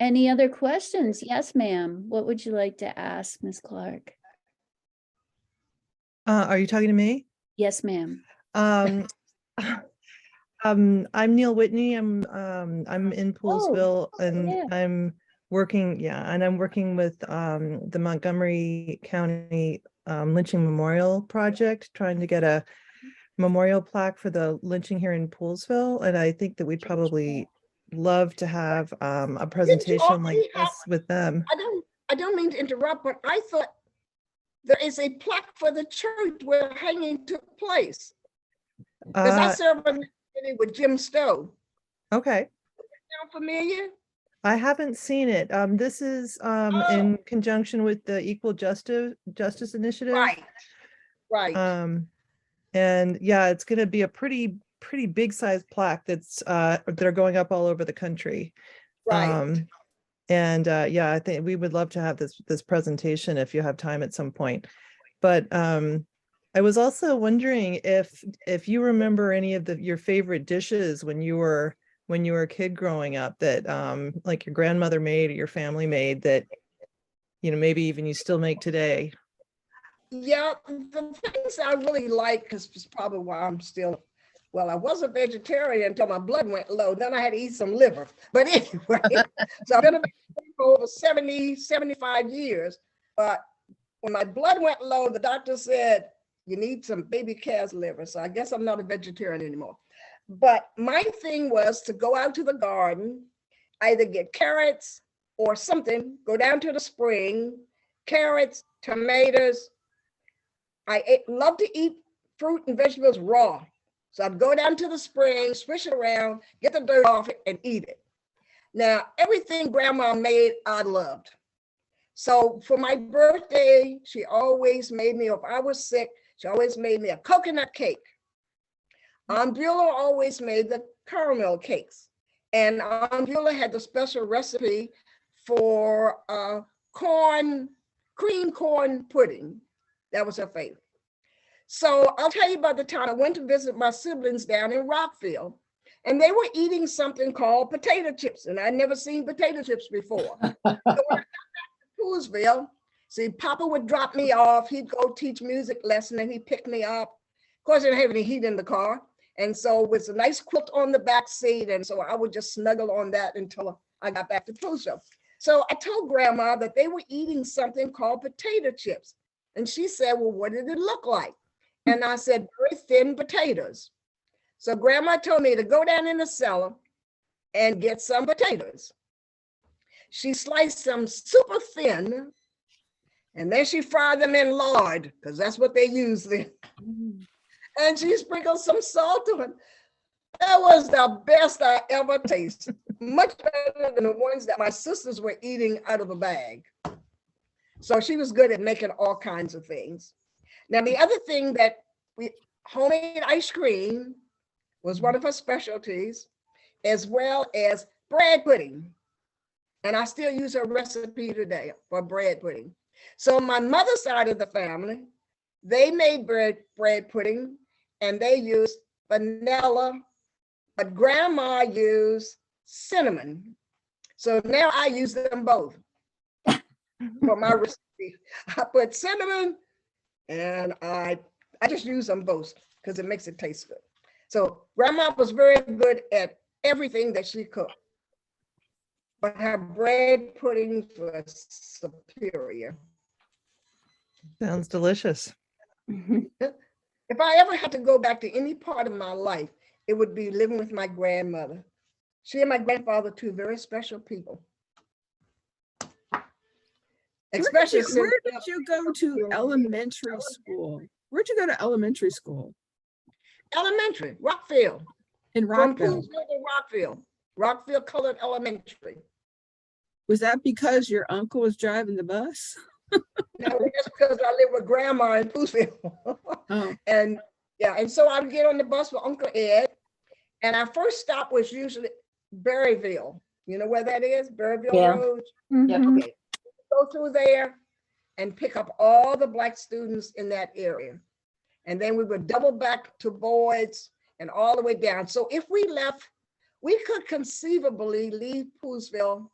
Any other questions? Yes, ma'am. What would you like to ask, Ms. Clarke? Are you talking to me? Yes, ma'am. Um, I'm Neil Whitney. I'm in Poolesville and yeah. I'm working with the Montgomery County Lynching Memorial Project, trying to get a memorial plaque for the lynching here in Poolesville. And I think that we'd probably love to have a presentation like already have- this with them. I don't mean to interrupt, but I thought there is a plaque for the church where hanging took place. Because I Uh, served on the committee with Jim Stowe. okay. Sound familiar? I haven't seen it. This is in conjunction with the Equal Justice Initiative. Right. And yeah, it's gonna be a pretty big size plaque that are going up all over the country. Right. Yeah, I think we would love to have this presentation if you have time at some point. But I was also wondering if you remember any of your favorite dishes when you were a kid growing up that like your grandmother made or your family made that maybe even you still make today. Yeah, the things I really like, because it's probably why I'm still, well, I was a vegetarian until my blood went low. Then I had to eat some liver. But anyway, so I've been a vegetarian for over 70, 75 years. But when my blood went low, the doctor said, you need some baby calf's liver. So I guess I'm not a vegetarian anymore. But my thing was to go out to the garden, either get carrots or something, go down to the spring, carrots, tomatoes. Love to eat fruit and vegetables raw. So I'd go down to the spring, swish it around, get the dirt off it and eat it. Now, everything grandma made, I loved. So for my birthday, she always made me, if I was sick, She always made me a coconut cake. Aunt Beulah always made the caramel cakes. And Aunt Beulah had the special recipe for cream corn pudding. That was her favorite. So I'll tell you about the time I went to visit my siblings down in Rockville, and they were eating something called potato chips, and I'd never seen potato chips before. So when I got back to Poolesville, see, Papa would drop me off. He'd go teach music lesson, and he'd pick me up. Of course, I didn't have any heat in the car, and so it was a nice quilt on the back seat, and so I would just snuggle on that until I got back to Poolesville. So I told Grandma that they were eating something called potato chips, and she said, "Well, what did it look like?" And I said, "Very thin potatoes." So Grandma told me to go down in the cellar and get some potatoes. She sliced them super thin, and then she fried them in lard, because that's what they use then. And she sprinkled some salt on it. That was the best I ever tasted. Much better than the ones that my sisters were eating out of a bag. So she was good at making all kinds of things. Now, the other thing that homemade ice cream was one of her specialties, as well as bread pudding. And I still use her recipe today for bread pudding. So my mother's side of the family, they made bread pudding, and they used vanilla, but Grandma used cinnamon. So now I use them both for my recipe. I put cinnamon, and I just use them both because it makes it taste good. So Grandma was very good at everything that she cooked, but her bread pudding was superior. Sounds delicious. If I ever had to go back to any part of my life, it would be living with my grandmother. She and my grandfather, two very special people. Especially Where did you go to elementary school? Where'd you go to elementary school? Elementary, Rockville. In From Rockville. Poolesville to Rockville. Rockville Colored Elementary. Was that because your uncle was driving the bus? No, that's because I live with Grandma in Poolesville. Oh, And yeah, and so I would get on the bus with Uncle Ed. And our first stop was usually Berryville. You know where that is? Berryville Yeah. Road. Mhm. Okay. Go through there and pick up all the Black students in that area. And then we would double back to Boyd's and all the way down. So if we left, we could conceivably leave Poolesville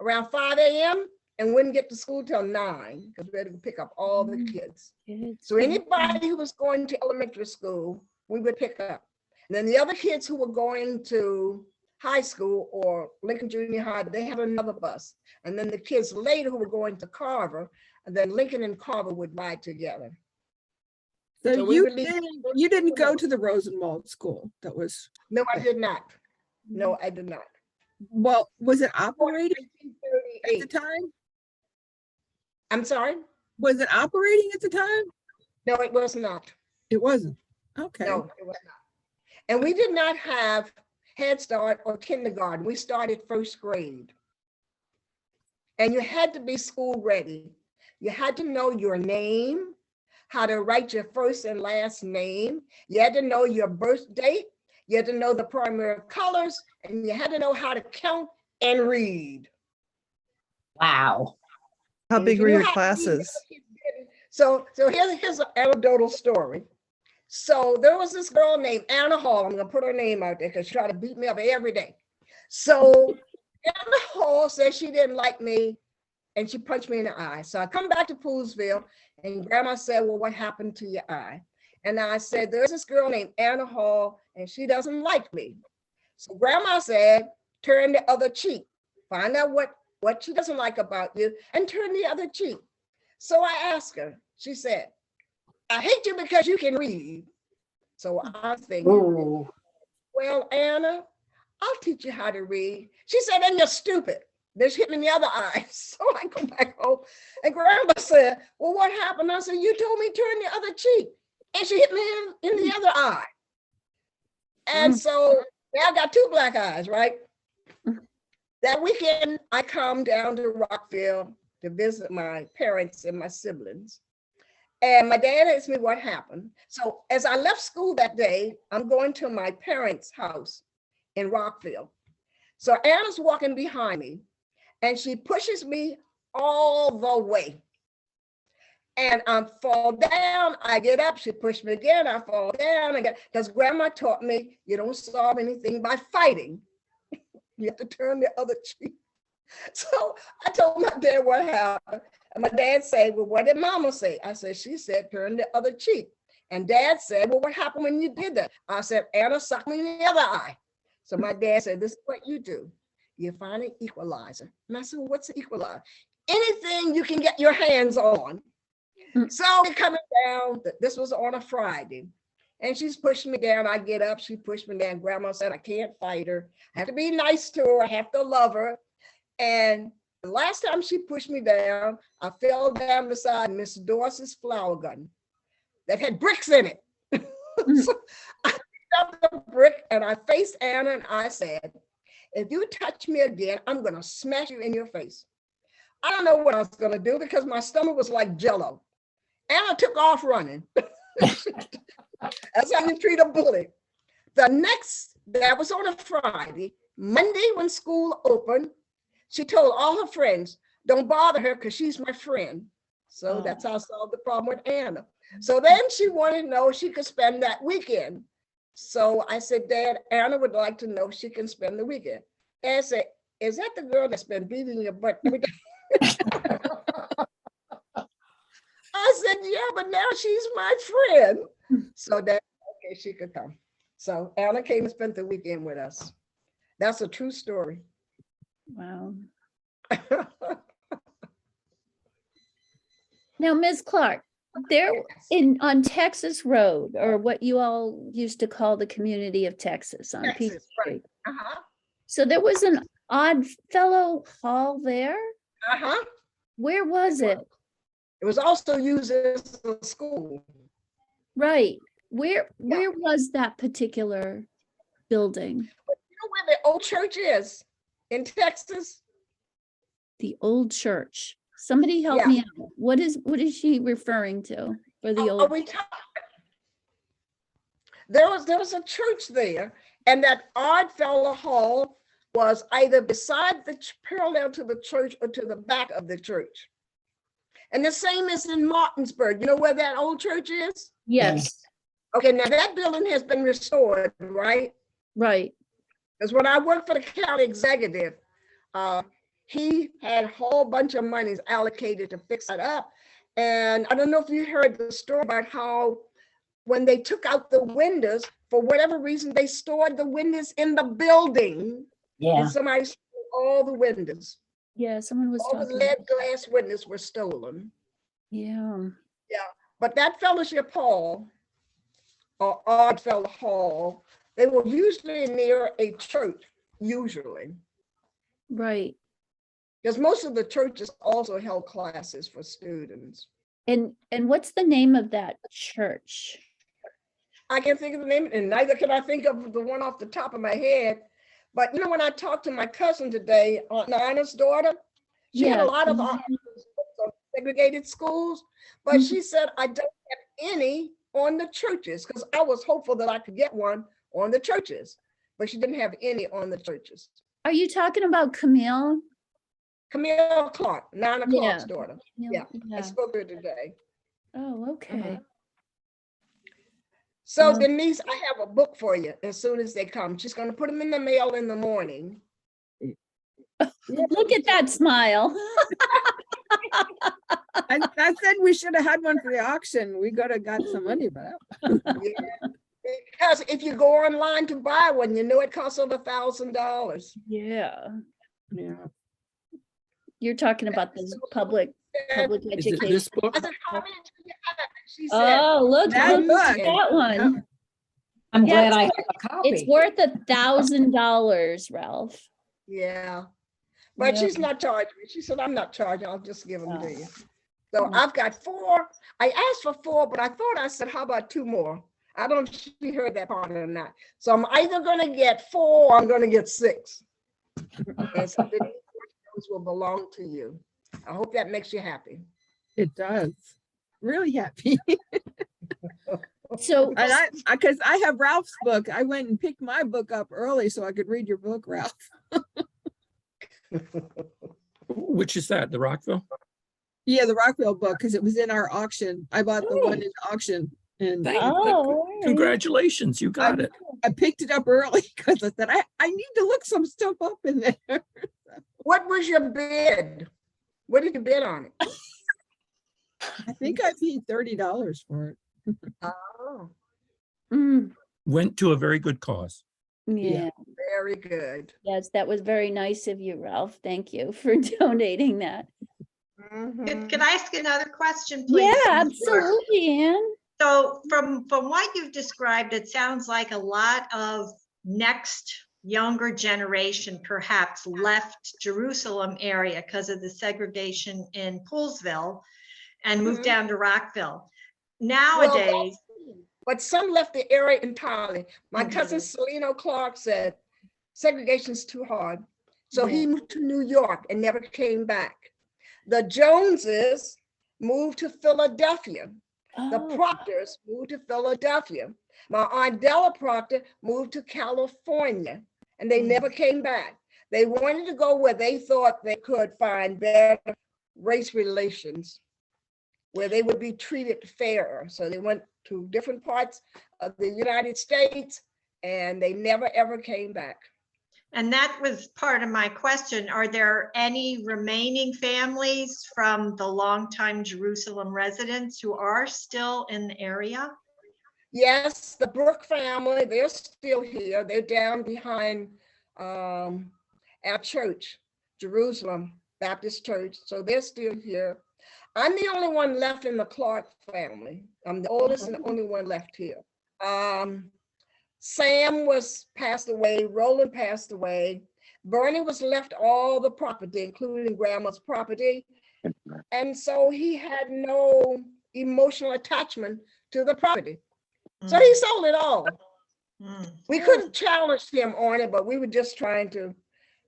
around 5 a.m. and wouldn't get to school till 9 because we had to pick up all the kids. So anybody who was going to elementary school, we would pick up. And then the other kids who were going to high school or Lincoln Junior High, they had another bus. And then the kids later who were going to Carver, and then Lincoln and Carver would ride together. so So we you would leave- didn't go to the Rosenwald school. That was, No, I did not. No, I did not. well, was it operating at the 1938. time? I'm sorry? Was it operating at the time? No, it was not. It wasn't. Okay. No, it was not. And we did not have Head Start or kindergarten. We started first grade. And you had to be school ready. You had to know your name, how to write your first and last name. You had to know your birth date. You had to know the primary colors, and you had to know how to count and read. Wow. How And big if you were knew your how to read, classes? the other kids didn't. So here's an anecdotal story. So there was this girl named Anna Hall. I'm gonna put her name out there because she tried to beat me up every day. So Anna Hall said she didn't like me and she punched me in the eye. So I come back to Poolesville and Grandma said, well, what happened to your eye? And I said, there's this girl named Anna Hall and she doesn't like me. So Grandma said, turn the other cheek. Find out what she doesn't like about you and turn the other cheek. So I asked her, she said, I hate you because you can read. So I think, Ooh. well, Anna, I'll teach you how to read. She said, and you're stupid. Then she hit me in the other eye. So I go back home and Grandma said, well, what happened? I said, you told me turn the other cheek. And she hit me in the other eye. And so now I got two black eyes, right? That weekend, I come down to Rockville to visit my parents and my siblings. And my dad asked me what happened. So as I left school that day, I'm going to my parents' house in Rockville. So Anna's walking behind me and she pushes me all the way. And I fall down, I get up, she pushed me again, I fall down again. Because grandma taught me you don't solve anything by fighting. You have to turn the other cheek. So I told my dad what happened. And my dad said, well, what did mama say? I said, she said, turn the other cheek. And dad said, well, what happened when you did that? I said, Anna sucked me in the other eye. So my dad said, this is what you do. You find an equalizer. And I said, well, what's the equalizer? Anything you can get your hands on. So we're coming down. This was on a Friday. And she's pushing me down. I get up, she pushed me down. Grandma said, I can't fight her. I have to be nice to her. I have to love her. And the last time she pushed me down, I fell down beside Miss Dorsey's flower garden that had bricks in it. So I picked up the brick and I faced Anna and I said, if you touch me again, I'm going to smash you in your face. I don't know what I was going to do because my stomach was like jello. Anna took off running. That's how you treat a bully. That was on a Friday. Monday, when school opened, she told all her friends, don't bother her because she's my friend. So that's how I solved the problem with Anna. So then she wanted to know if she could spend that weekend. So I said, Dad, Anna would like to know if she can spend the weekend. Dad said, is that the girl that's been beating your butt every day? I said, yeah, but now she's my friend. So Dad, okay, she could come. So Anna came and spent the weekend with us. That's a true story. Wow. Now, Ms. Clarke, there on Texas Road, or what you all used to call the community of Texas on Peach Texas, Street. right. Uh-huh. So there was an Odd Fellow Hall there. Uh-huh. Where was it? It was also used as a school. Right. Where was that particular building? You know where the old church is in Texas? The old church. Somebody help Yeah. me out. What is she referring to for the old? There was a church there, and that Odd Fellow Hall was either beside parallel to the church or to the back of the church. And the same is in Martinsburg. You know where that old church is? Yes. Okay, now that building has been restored, right? Right. Because when I worked for the county executive, he had a whole bunch of monies allocated to fix it up. And I don't know if you heard the story about how when they took out the windows, for whatever reason, they stored the windows in the building. Yeah. And somebody stole all the windows. Yeah, someone was All the talking. lead glass windows were stolen. Yeah. But that fellowship hall, or Odd Fellow Hall, they were usually near a church, usually. Right. Because most of the churches also held classes for students. And what's the name of that church? I can't think of the name, and neither can I think of the one off the top of my head. But you know, when I talked to my cousin today, Aunt Nina's daughter, she had a lot of articles on segregated schools, but she said, I don't have any on the churches, because I was hopeful that I could get one on the churches, but she didn't have any on the churches. Are you talking about Camille? Camille Clarke, Nina Clarke's daughter. Camille, I spoke to her today. Oh, okay. So Denise, I have a book for you as soon as they come. She's going to put them in the mail in the morning. Look at that smile. I said we should have had one for the auction. We could have got some money, but Yeah. Because if you go online to buy one, you know it costs over $1,000. Yeah. yeah. You're talking about the public Is it education. this book? I said, how many do you have? She said, Oh, look That at book. that one. I'm Yeah, glad I have a copy. It's worth $1,000, Ralph. yeah. But Yeah. she's not charging me. She said, I'm not charging. I'll just give them to Oh. you. So I've got 4. I asked for 4, but I said, how about 2 more? I don't know if she heard that part or not. So I'm either going to get 4 or I'm going to get 6. And so those will belong to you. I hope that makes you happy. It does. really happy. So, And because I have Ralph's book, I went and picked my book up early so I could read your book, Ralph. Which is that, the Rockville? Yeah, the Rockville book, because it was in our auction. I bought the one in auction and Thank- oh, all right. Congratulations, you got it. I picked it up early because I said, I need to look some stuff up in there. What was your bid? What did you bid on it? I think I paid $30 for it. Oh, Mm, Went to a very good cause. yeah, very good. yes, that was very nice of you, Ralph. Thank you for donating that. Mhm. Can I ask another question, please? Yeah, Ms. Clarke? absolutely, Ann. So from what you've described, it sounds like a lot of next younger generation perhaps left Jerusalem area because of the segregation in Poolesville and moved Mhm. down to Rockville. Nowadays, But some left the area entirely. My Mhm. cousin Tina Clarke said segregation's too hard. So Yeah. he moved to New York and never came back. The Joneses moved to Philadelphia. The Oh, Proctors moved to Philadelphia. My Aunt Della Proctor moved to California and they never came back. They wanted to go where they thought they could find better race relations, where they would be treated fairer. So they went to different parts of the United States and they never ever came back. and that was part of my question, are there any remaining families from the longtime Jerusalem residents who are still in the area? Yes, the Brooke family, they're still here. They're down behind our church, Jerusalem Baptist Church. So they're still here. I'm the only one left in the Clarke family. I'm the oldest and the only one left here. Sam was passed away, Roland passed away. Bernie was left all the property, including grandma's property. And so he had no emotional attachment to the property. So he sold it all. Mm. We couldn't challenge him on it, but we were just trying to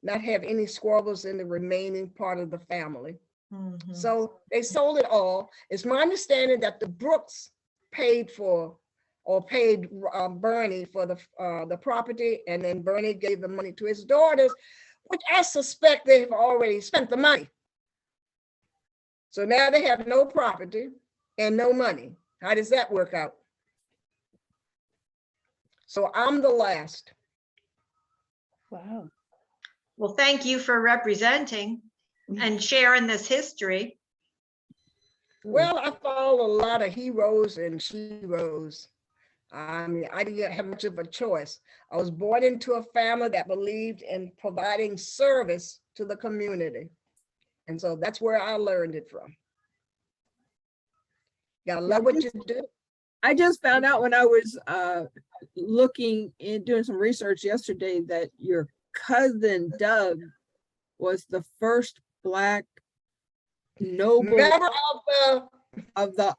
not have any squabbles in the remaining part of the family. Mhm. So they sold it all. It's my understanding that the Brooks paid for or paid Bernie for the property, and then Bernie gave the money to his daughters, which I suspect they've already spent the money. So now they have no property and no money. How does that work out? So I'm the last. wow. Well, thank you for representing and sharing this history. Well, I follow a lot of heroes and sheroes. I mean, I didn't have much of a choice. I was born into a family that believed in providing service to the community. And so that's where I learned it from. You gotta love what you do. I just found out when I was looking and doing some research yesterday that your cousin Doug was the first Black noble Member of the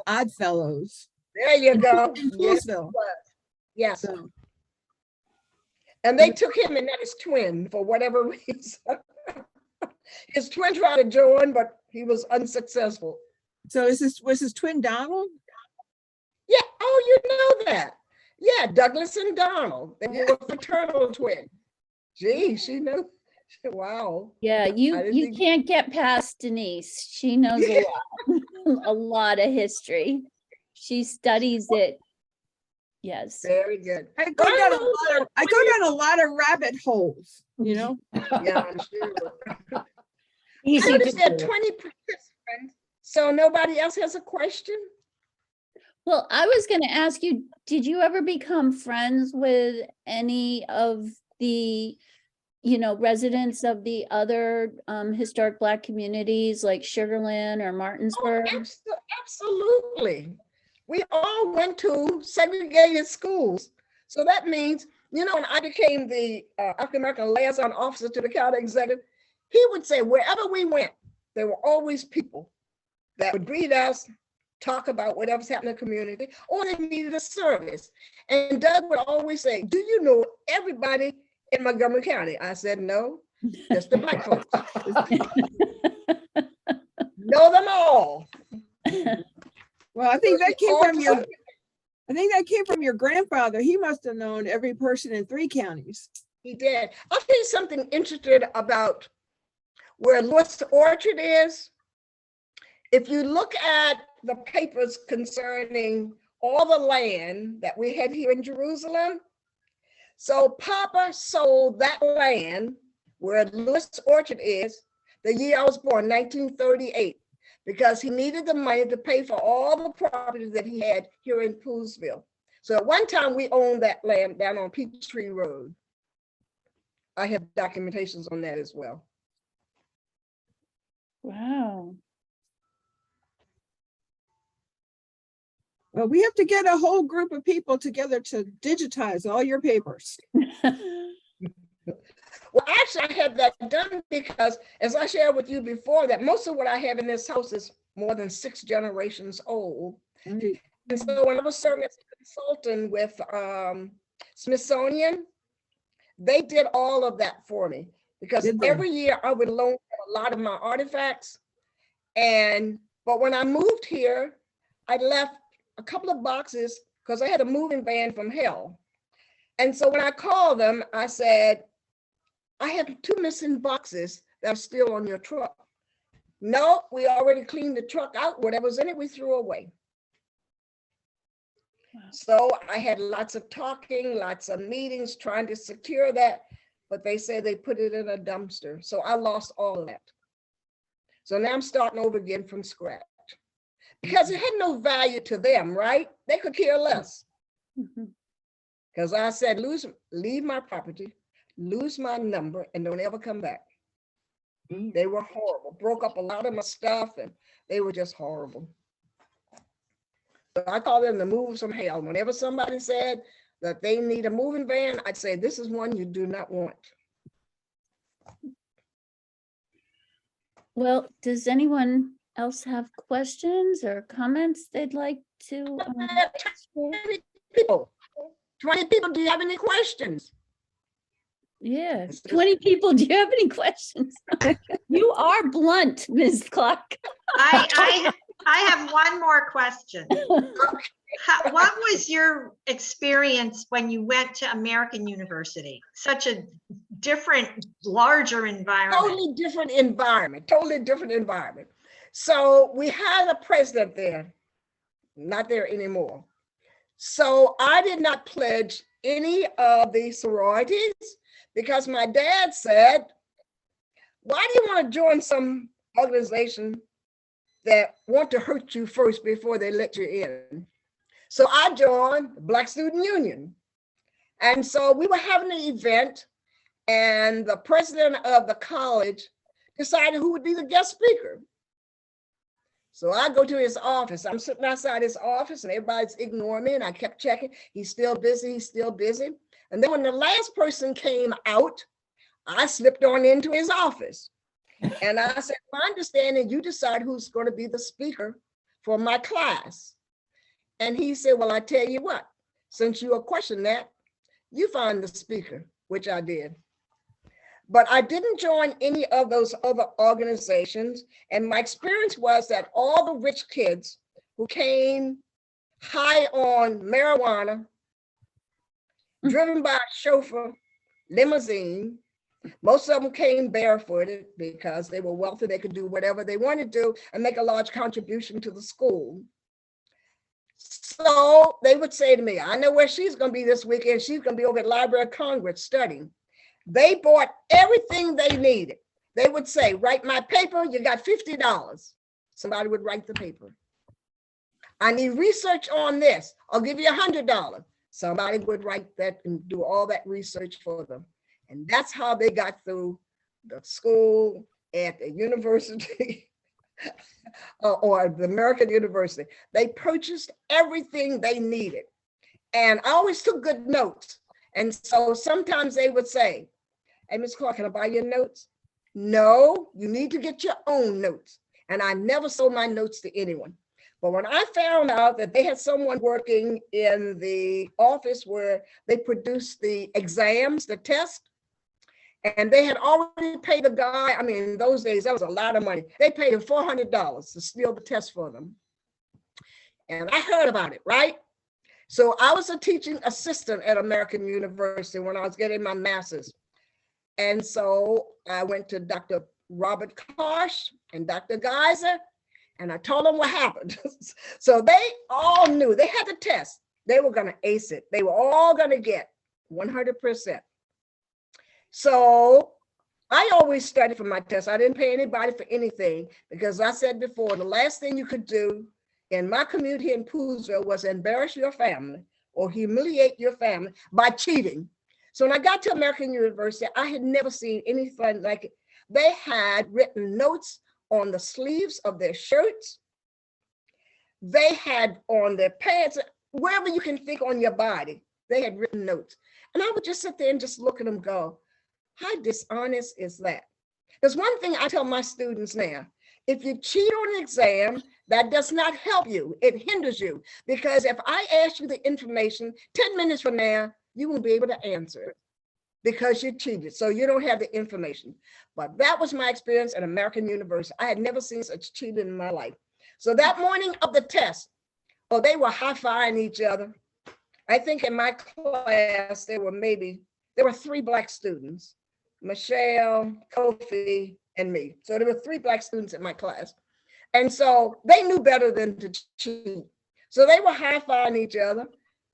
Odd Fellows there you go. in Yes, Poolesville. yes. So, And they took him and not his twin for whatever reason. His twin tried to join, but he was unsuccessful. so was his twin Donald? Yeah, oh, you know that. Yeah, Douglas and Donald. They were fraternal twins. Gee, she knew. Wow. Yeah, I you didn't think- can't get past Denise. She knows a lot, a lot of history. She studies it. Yes. Very good. I go down a lot of rabbit holes, you know? Yeah, I'm sure. I Easy to noticed that do. 20 participants, so nobody else has a question? Well, I was going to ask you, did you ever become friends with any of the, residents of the other historic Black communities like Sugarland or Oh, Martinsburg? absolutely. We all went to segregated schools. So that means, when I became the African-American liaison officer to the county executive, he would say wherever we went, there were always people that would greet us, talk about whatever's happening in the community, or they needed a service. And Doug would always say, do you know everybody in Montgomery County? I said, no, just the Black folks. Know them all. Well, I think that came from your, All- I think that came from your grandfather. He must have known every person in 3 counties. He did. I'll tell you something interesting about where Lewis Orchard is. If you look at the papers concerning all the land that we had here in Jerusalem, so Papa sold that land where Lewis Orchard is the year I was born, 1938, because he needed the money to pay for all the property that he had here in Poolesville. So at one time we owned that land down on Peachtree Road. I have documentations on that as well. Wow. Well, we have to get a whole group of people together to digitize all your papers. Well, actually, I had that done because, as I shared with you before, that most of what I have in this house is more than 6 generations old. Right. And so when I was serving as a consultant with Smithsonian, they did all of that for me because Did they? every year I would loan a lot of my artifacts. But when I moved here, I left a couple of boxes because I had a moving van from hell. And so when I called them, I said, I have 2 missing boxes that are still on your truck. No, we already cleaned the truck out. Whatever's in it, we threw away. Wow. So I had lots of talking, lots of meetings trying to secure that, but they said they put it in a dumpster. So I lost all of that. So now I'm starting over again from scratch because it had no value to them, right? They could care less. Mhm. Because I said, leave my property, lose my number, and don't ever come back. They were horrible, broke up a lot of my stuff, and they were just horrible. So I call them the moves from hell. Whenever somebody said that they need a moving van, I'd say, this is one you do not want. Well, does anyone else have questions or comments they'd like to? Share? 20 people. 20 people, do you have any questions? Yeah, It's just- 20 people. Do you have any questions? You are blunt, Ms. Clarke. I have one more question. What was your experience when you went to American University? Such a different, larger environment. Totally different environment. So we had a president there, not there anymore. So I did not pledge any of the sororities because my dad said, why do you want to join some organization that want to hurt you first before they let you in? So I joined the Black Student Union. And so we were having an event and the president of the college decided who would be the guest speaker. So I go to his office. I'm sitting outside his office and everybody's ignoring me. And I kept checking. He's still busy. He's still busy. And then when the last person came out, I slipped on into his office. And I said, my understanding, you decide who's going to be the speaker for my class. And he said, well, I tell you what, since you are questioning that, you find the speaker, which I did. But I didn't join any of those other organizations. And my experience was that all the rich kids who came high on marijuana, driven by a chauffeur, limousine, most of them came barefooted because they were wealthy. They could do whatever they wanted to do and make a large contribution to the school. So they would say to me, I know where she's going to be this weekend. She's going to be over at Library of Congress studying. They bought everything they needed. They would say, write my paper, you got $50. Somebody would write the paper. I need research on this. I'll give you $100. Somebody would write that and do all that research for them. And that's how they got through the school at the university or the American University. They purchased everything they needed. And I always took good notes. And so sometimes they would say, hey, Ms. Clarke, can I buy your notes? No, you need to get your own notes. And I never sold my notes to anyone. But when I found out that they had someone working in the office where they produced the exams, the test, and they had already paid the guy, I mean, in those days, that was a lot of money. They paid him $400 to steal the test for them. And I heard about it, right? So I was a teaching assistant at American University when I was getting my master's. And so I went to Dr. Robert Karsh and Dr. Geiser, and I told them what happened. So they all knew they had the test. They were going to ace it. They were all going to get 100%. So I always studied for my test. I didn't pay anybody for anything because I said before, the last thing you could do in my community in Poolesville was embarrass your family or humiliate your family by cheating. So when I got to American University, I had never seen anything like it. They had written notes on the sleeves of their shirts. They had on their pants, wherever you can think on your body, they had written notes. And I would just sit there and just look at them go, how dishonest is that? There's one thing I tell my students now, if you cheat on an exam, that does not help you, it hinders you. Because if I ask you the information 10 minutes from now, you won't be able to answer it because you cheated, so you don't have the information. But that was my experience at American University. I had never seen such cheating in my life. So that morning of the test, oh, they were high-fiving each other. I think in my class, there were 3 Black students, Michelle, Kofi, and me. So there were 3 Black students in my class. And so they knew better than to cheat. So they were high-fiving each other.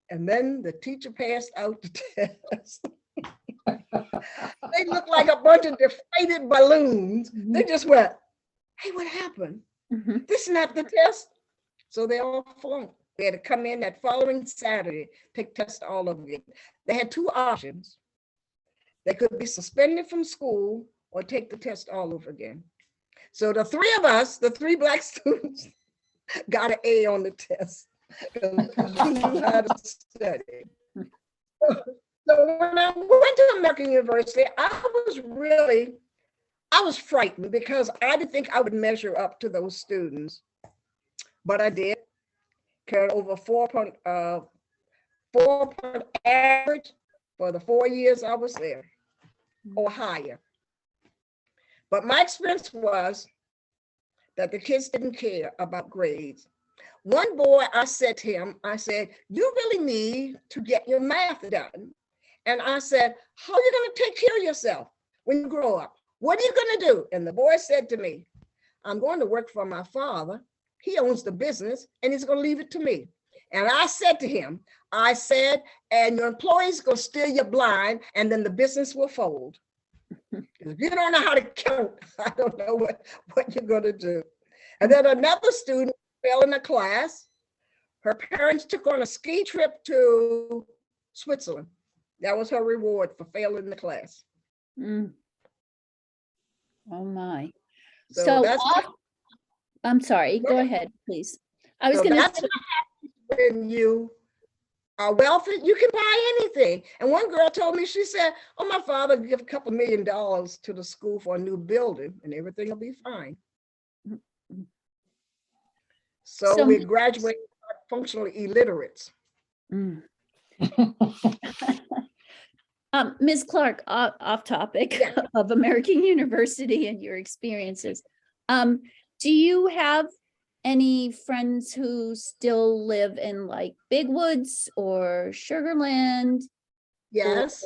And then the teacher passed out the test. They looked like a bunch of deflated balloons. They just went, hey, what happened? This is not the test. So they all flunked. They had to come in that following Saturday, take tests all over again. They had 2 options. They could be suspended from school or take the test all over again. So the 3 of us, the 3 Black students, got an A on the test. We knew how to study. So when I went to American University, I was frightened because I didn't think I would measure up to those students, but I did. Carried over 4-point average for the 4 years I was there, or higher. But my experience was that the kids didn't care about grades. One boy, I said to him, I said, you really need to get your math done. And I said, how are you going to take care of yourself when you grow up? What are you going to do? And the boy said to me, I'm going to work for my father. He owns the business and he's going to leave it to me. And I said to him, I said, and your employees go steal your blind and then the business will fold. If you don't know how to count, I don't know what you're going to do. And then another student fell in a class. Her parents took on a ski trip to Switzerland. That was her reward for failing the class. Oh my. So So that's I'm sorry, go ahead, please. I was so gonna that's say, what happens when you are wealthy, you can buy anything. And one girl told me, she said, oh, my father give a couple $1 million to the school for a new building and everything will be fine. So we graduate functionally illiterates. Ms. Clarke, off topic Yeah. of American University and your experiences. Do you have any friends who still live in like Big Woods or Sugarland? Yes.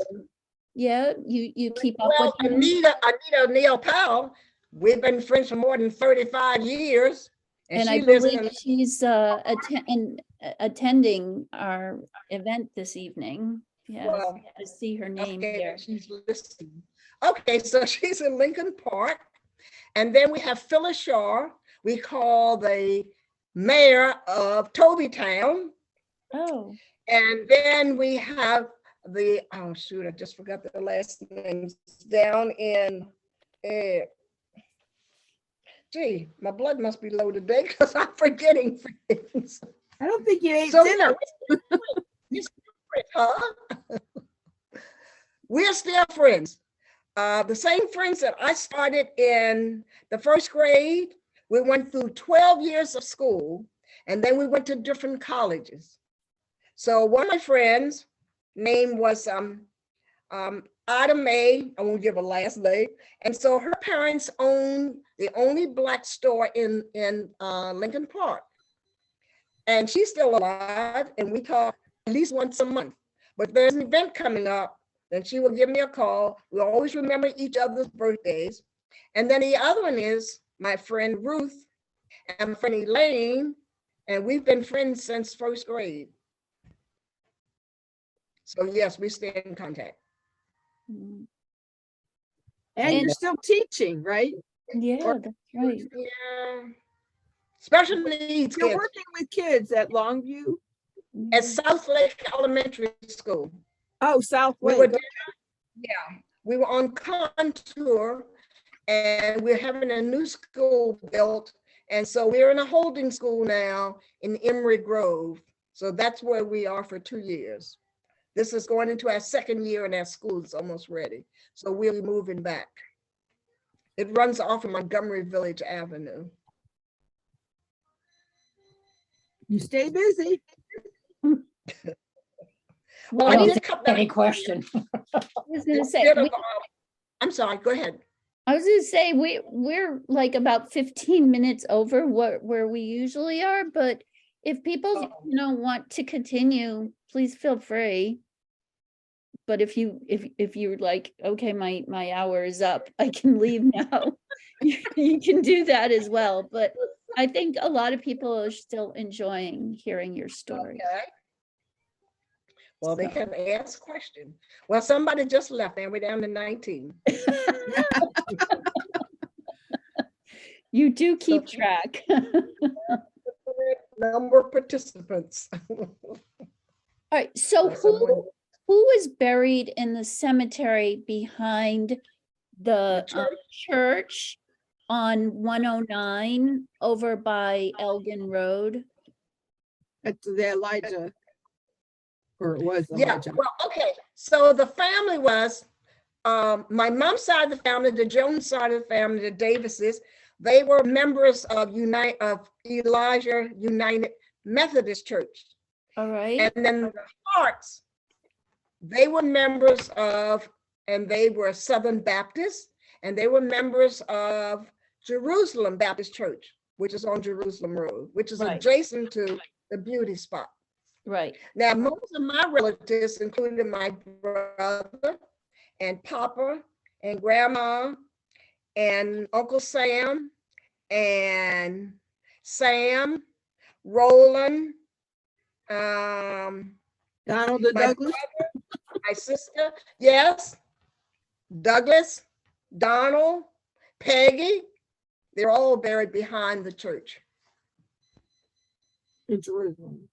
Yeah, you keep up Well, with them? Anita Neal Powell, we've been friends for more than 35 years. And she I lives believe in, she's attending our event this evening. Yes, Well, I see her name okay, here. she's listening. Okay, so she's in Lincoln Park. And then we have Phyllis Shaw, we call the mayor of Tobytown. Oh, And then we have the, oh shoot, I just forgot the last names, down in, gee, my blood must be low today because I'm forgetting things. I don't think you ate So, dinner. We're still friends. The same friends that I started in the first grade. We went through 12 years of school, and then we went to different colleges. So one of my friends' name was Ida Mae. I won't give a last name. And so her parents owned the only Black store in Lincoln Park. And she's still alive, and we talk at least once a month. But if there's an event coming up, then she will give me a call. We always remember each other's birthdays. And then the other one is my friend Ruth and my friend Elaine, and we've been friends since first grade. So yes, we stay in contact. Mm. And you're still teaching, right? Yeah, that's right. Yeah. Special needs You're kids working with kids at Longview? at South Lake Elementary School. Oh, We Southway. were there, yeah, we were on contour, and we're having a new school built. And so we're in a holding school now in Emery Grove. So that's where we are for 2 years. This is going into our second year and our school is almost ready. So we'll be moving back. It runs off of Montgomery Village Avenue. You stay busy. Well, I we- did cut back Any question? I was gonna say, bit of, we- I'm sorry, go ahead. I was gonna say, we're like about 15 minutes over where we usually are, but if people, want to continue, please feel free. But if you're like, okay, my hour is up, I can leave now, you can do that as well. But I think a lot of people are still enjoying hearing your story. Okay. Well, they So- can ask questions. Well, somebody just left and we're down to 19. You do keep track. Number of participants. All right, so Someone- who is buried in the cemetery behind the church on 109 over by Elgin Road? That's the Elijah. Or it was Yeah, Elijah. well, okay, so the family was, my mom's side of the family, the Jones side of the family, the Davises, they were members of Elijah United Methodist Church. All right, And then the Clarks, they were members of, and they were Southern Baptists, and they were members of Jerusalem Baptist Church, which is on Jerusalem Road, which is Right. adjacent to the beauty spot. right. Now, most of my relatives, including my brother and Papa and Grandma and Uncle Sam and Sam, Roland, Donald the my Douglas. my sister, yes, Douglas, Donald, Peggy, they're all buried behind the church, In Jerusalem.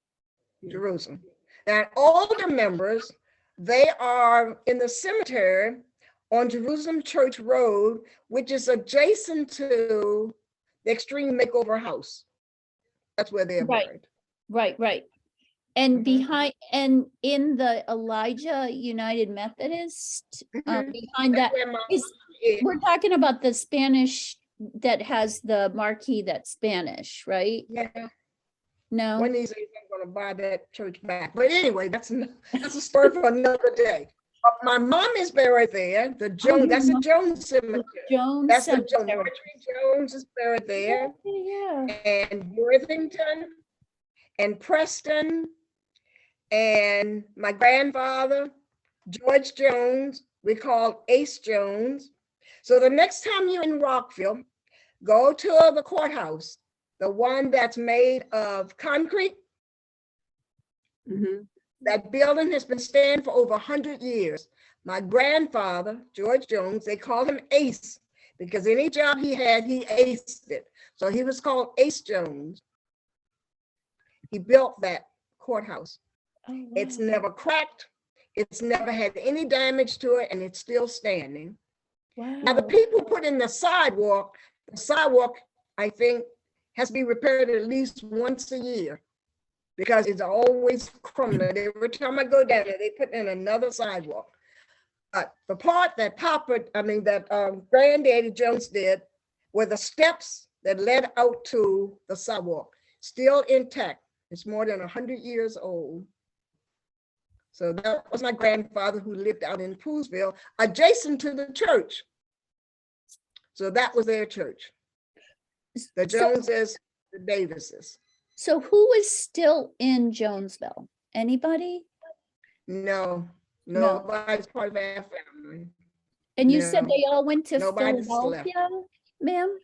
Jerusalem. And all the members, they are in the cemetery on Jerusalem Church Road, which is adjacent to the Extreme Makeover House. That's where they're Right. buried. Right. And Mhm. behind, and in the Elijah United Methodist, Mhm. behind that, That's where my is, mom is. we're talking about the Spanish that has the marquee that's Spanish, right? Yeah, No? one of these days I'm gonna buy that church back. But anyway, that's a story for another day. But my mom is buried there, the Jones, that's the Jones Cemetery. Jones That's the Jones, Cemetery. Marjorie Jones is buried there, Yeah. and Worthington, and Preston, and my grandfather, George Jones, we call Ace Jones. So the next time you're in Rockville, go to the courthouse, the one that's made of concrete. Mhm. That building has been standing for over 100 years. My grandfather, George Jones, they call him Ace because any job he had, he aced it. So he was called Ace Jones. He built that courthouse. Oh, It's wow. never cracked. It's never had any damage to it, and it's still standing. Now, the Wow. people put in the sidewalk, I think, has to be repaired at least once a year because it's always crumbling. Every time I go down there, they put in another sidewalk. But the part that Granddaddy Jones did were the steps that led out to the sidewalk, still intact. It's more than 100 years old. So that was my grandfather who lived out in Poolesville, adjacent to the church. So that was their church. The So- Joneses, the Davises. So who is still in Jonesville? Anybody? No, No. nobody's part of our family. And you said No, they all went to nobody's left. Philadelphia, ma'am?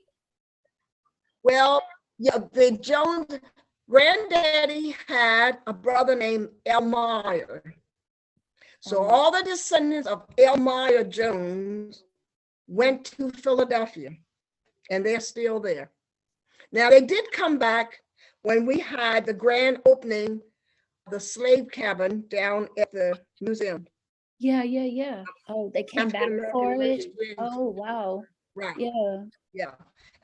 Well, yeah, the Jones, granddaddy had a brother named Elmire. So Oh. all the descendants of Elmire Jones went to Philadelphia, and they're still there. Now, they did come back when we had the grand opening of the slave cabin down at the museum. Yeah. Oh, they came back African-American for it? Relations. Oh, wow. Right, Yeah, yeah.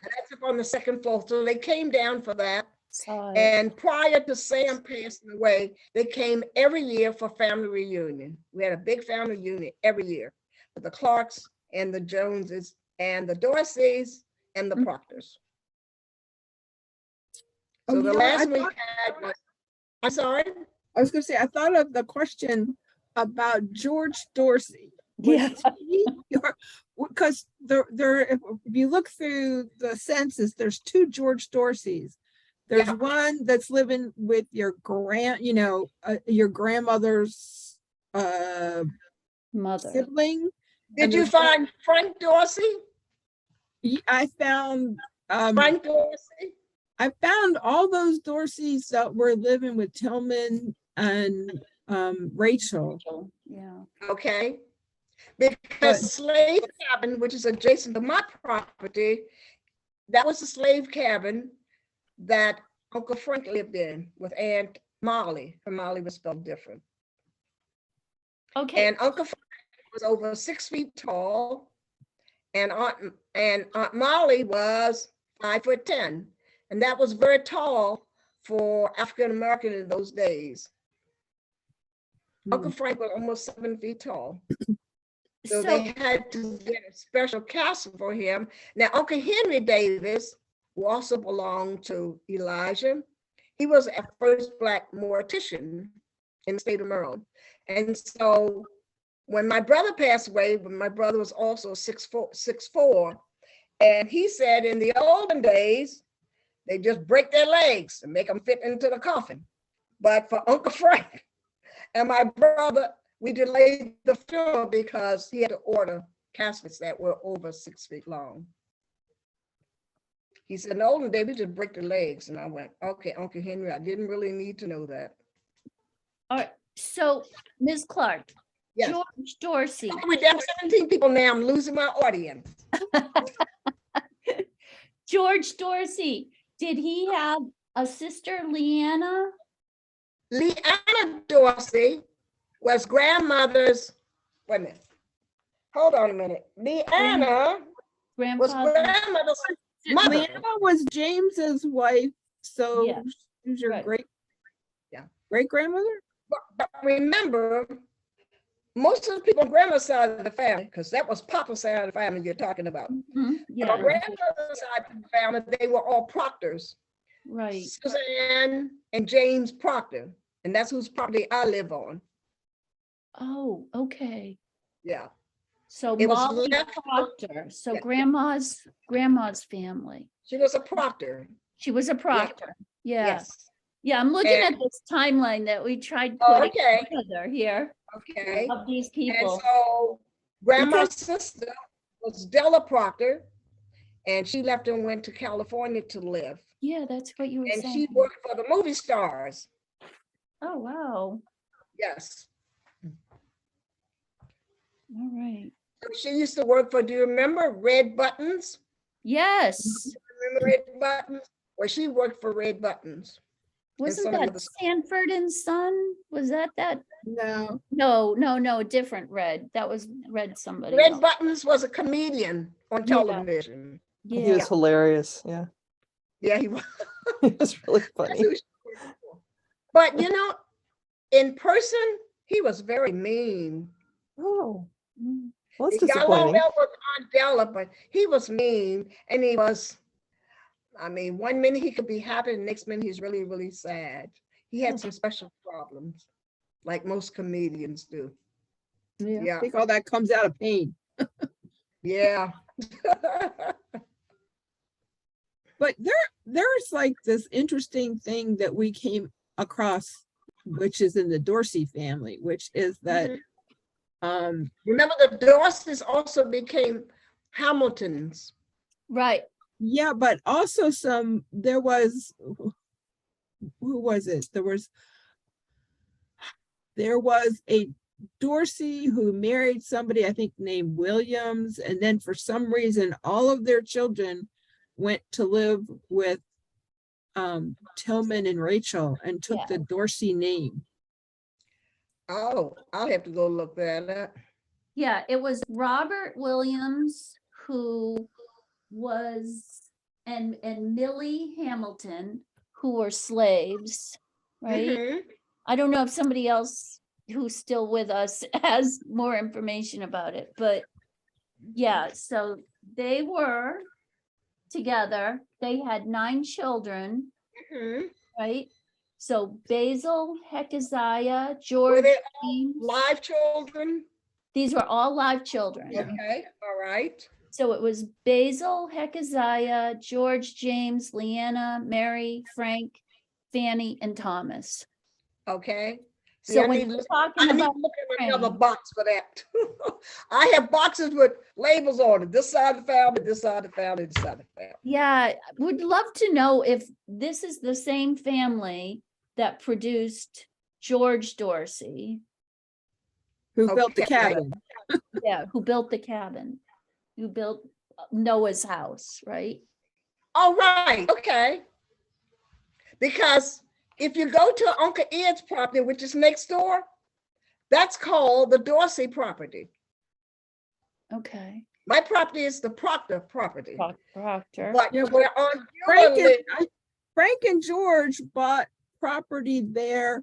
And that's up on the second floor. So they came down for that. saw it. And prior to Sam passing away, they came every year for family reunion. We had a big family reunion every year with the Clarks and the Joneses and the Dorseys and the Mm. Proctors. Oh, So you the know what? last we had was, I'm sorry? I was gonna say, I thought of the question about George Dorsey. Was Yeah. he your, because if you look through the census, there's two George Dorseys. There's Yeah. one that's living with your your grandmother's Mother. sibling. Did And you there's find Frank Dorsey? I found Frank Dorsey? I found all those Dorseys that were living with Tillman and Rachel. Yeah. Okay. Because slave cabin, which is adjacent to my property, that was a slave cabin that Uncle Frank lived in with Aunt Molly. Her Molly was spelled different. Okay, And Uncle Frank was over 6 feet tall, and Aunt Molly was 5'10", and that was very tall for African American in those days. Uncle Frank was almost 7 feet tall. So so, they had to get a special castle for him. Now, Uncle Henry Davis, who also belonged to Elijah, he was a first Black mortician in the state of Maryland. And so when my brother passed away, when my brother was also 6'4", and he said in the olden days, they just break their legs and make them fit into the coffin. But for Uncle Frank and my brother, we delayed the funeral because he had to order caskets that were over 6 feet long. He said, in the olden days, we just break the legs. And I went, okay, Uncle Henry, I didn't really need to know that. all right, so Ms. Clark, Yes. George Dorsey, We're down to 17 people now. I'm losing my audience. George Dorsey, did he have a sister, Leanna? Leanna Dorsey was grandmother's, wait a minute. Hold on a minute. Leanna was Grandfather? grandmother's mother. Leanna was James's wife, so Yeah, she's your right. great grandmother. But remember, most of the people on grandma's side of the family, because that was Papa's side of the family you're talking about. Mhm, On yeah, grandmother's side of the family, they were all Proctors. right. Suzanne and James Proctor, and that's whose property I live on. Oh, okay. Yeah, So It was Molly left- Proctor, so Yeah. grandma's family. she was a Proctor. She was a Proctor. Yeah, Yes. yeah, I'm looking at And- this timeline that we tried Oh, putting okay. together here Okay. of these And people. so grandma's sister was Della Proctor, and she left and went to California to live. Yeah, that's what you were And saying. she worked for the movie stars. Oh, wow. Yes. All right. So she used to work for, do you remember Red Buttons? Yes. Remember Red Buttons? Well, she worked for Red Buttons. Wasn't some of the that other- Sanford and Son? Was that? No, No, different Red. That was Red somebody Red else. Buttons was a comedian on Yeah. television. He Yeah, was hilarious. Yeah, Yeah, he was. it was really That's funny. who she worked for. But you know, in person, he was very mean. Oh, Mm. well, He that's got along disappointing. well with Aunt Della, but he was mean, and he was, I mean, one minute he could be happy, the next minute he's really, really sad. He had some special problems, like most comedians do. yeah, Yeah. I think all that comes out of pain. Yeah. But there's like this interesting thing that we came across, which is in the Dorsey family, which is that Remember, the Dorseys also became Hamiltons. Right. yeah, but also there was, who was it? There was a Dorsey who married somebody, I think named Williams, and then for some reason, all of their children went to live with Tillman and Rachel and took Yeah. the Dorsey name. Oh, I'll have to go look that up. Yeah, it was Robert Williams who was, and Millie Hamilton, who were slaves, right? Mhm. I don't know if somebody else who's still with us has more information about it, but yeah, so they were together. They had 9 children, Mhm. right? So Basil, Hezekiah, Were George, they James, live children? these were all live children. Okay, all right. So it was Basil, Hezekiah, George, James, Leanna, Mary, Frank, Fanny, and Thomas. Okay. See, So I when need, we're to- talking I need to about look in another Frank, box for that. I have boxes with labels on it. This side of the family, this side of the family, this side of the family. yeah, would love to know if this is the same family that produced George Dorsey, Who built the Okay. cabin. yeah, who built the cabin, who built Noah's house, right? All right, okay. Because if you go to Uncle Ed's property, which is next door, that's called the Dorsey property. Okay. My property is the Proctor property. Proctor. But Yeah, where on Frank and George bought property there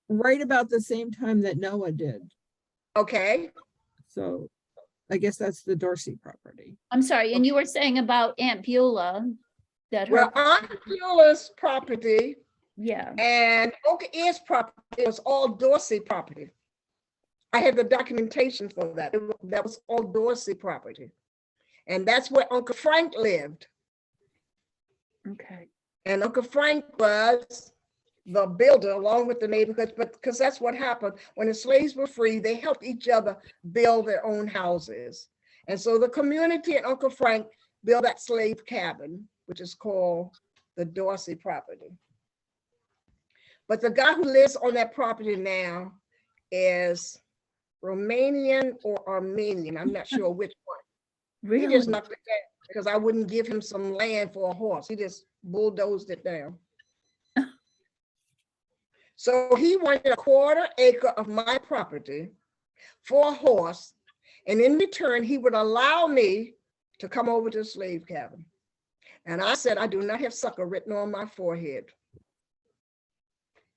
right about the same time that Noah did. okay, So I guess that's the Dorsey property. I'm sorry, and you were saying about Aunt Beulah, that her, well, Aunt Beulah's property yeah, and Uncle Ed's property was all Dorsey property. I have the documentation for that. That was all Dorsey property. And that's where Uncle Frank lived. okay. And Uncle Frank was the builder along with the neighborhoods, but because that's what happened. When the slaves were free, they helped each other build their own houses. And so the community and Uncle Frank built that slave cabin, which is called the Dorsey property. But the guy who lives on that property now is Romanian or Armenian. I'm not sure which one. He Really? just knocked it down because I wouldn't give him some land for a horse. He just bulldozed it down. So he wanted a 1/4 acre of my property for a horse. And in return, he would allow me to come over to the slave cabin. And I said, I do not have sucker written on my forehead.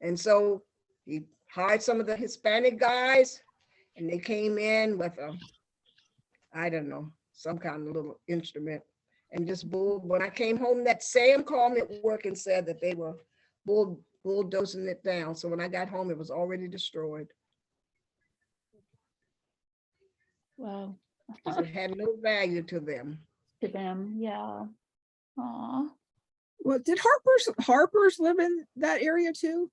And so he hired some of the Hispanic guys and they came in with a, I don't know, some kind of little instrument and just when I came home, that Sam called me at work and said that they were bulldozing it down. So when I got home, it was already destroyed. Wow. 'Cause it had no value to them. To them, yeah. Aw, Well, did Harper's live in that area too?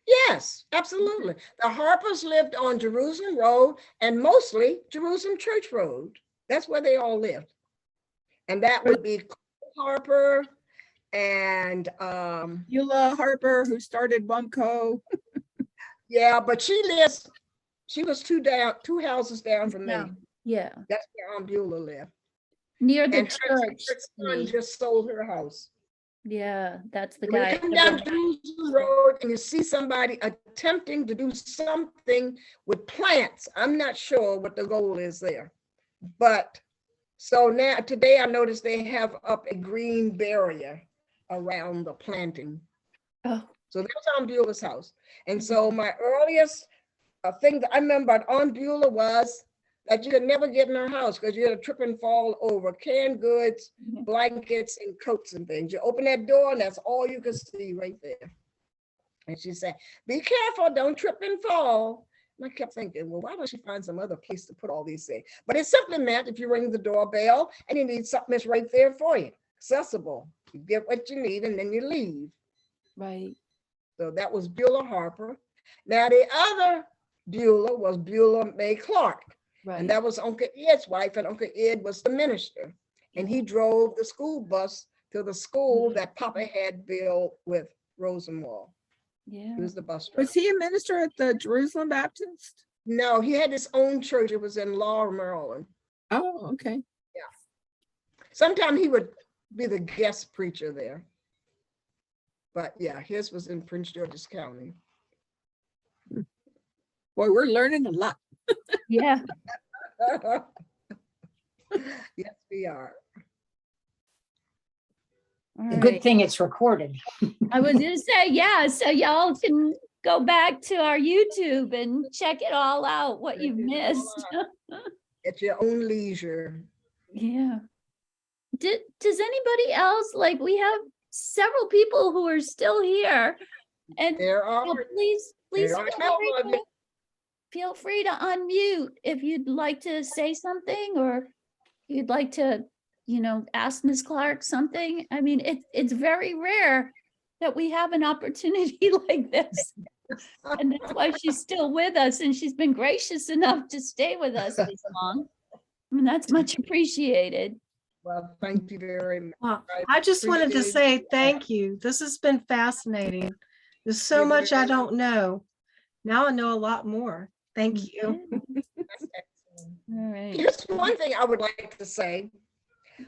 Yes, absolutely. The Harpers lived on Jerusalem Road and mostly Jerusalem Church Road. That's where they all lived. And that would be Harper and Beulah Harper, who started Bumco. yeah, but she was two houses down from me. yeah, yeah, That's where Aunt Beulah lived. near the And her church. son just sold her house. Yeah, that's the When guy. you come down Jerusalem Road and you see somebody attempting to do something with plants, I'm not sure what the goal is there. But so now today I noticed they have up a green barrier around the planting. Oh, So that was Aunt Beulah's house. And so my earliest thing that I remember about Aunt Beulah was that you could never get in her house because you had to trip and fall over canned goods, Mhm. blankets, and coats and things. You open that door and that's all you could see right there. And she said, be careful, don't trip and fall. And I kept thinking, well, why don't she find some other place to put all these things? But it simply meant if you ring the doorbell and you need something, it's right there for you. accessible. You get what you need and then you leave. Right. So that was Beulah Harper. Now the other Beulah was Beulah May Clarke. And Right. that was Uncle Ed's wife, and Uncle Ed was the minister. And he drove the school bus to the school that Papa had built with Rosenwald. Yeah. He was the bus driver. Was he a minister at the Jerusalem Baptist? No, he had his own church. It was in Laurel, Maryland. Oh, okay. Sometimes he would be the guest preacher there. But yeah, his was in Prince George's County. Boy, we're learning a lot. Yeah. Yes, we are. All A good right. thing it's recorded. I was gonna say, yeah, so y'all can go back to our YouTube and check it all out, what you've missed. At your own leisure. Yeah. Does anybody else, like, we have several people who are still here. And There are. please there are several of you. feel free to unmute if you'd like to say something, or you'd like to, ask Ms. Clarke something. I mean, it's very rare that we have an opportunity like this. And that's why she's still with us, and she's been gracious enough to stay with us this long. I mean, that's much appreciated. Well, thank you very much. Well, I just wanted to appreciate say it. thank you. This has been fascinating. There's so You're much I very don't know. Now I know a lot more. Thank you. That's excellent. All right. Just one thing I would like to say.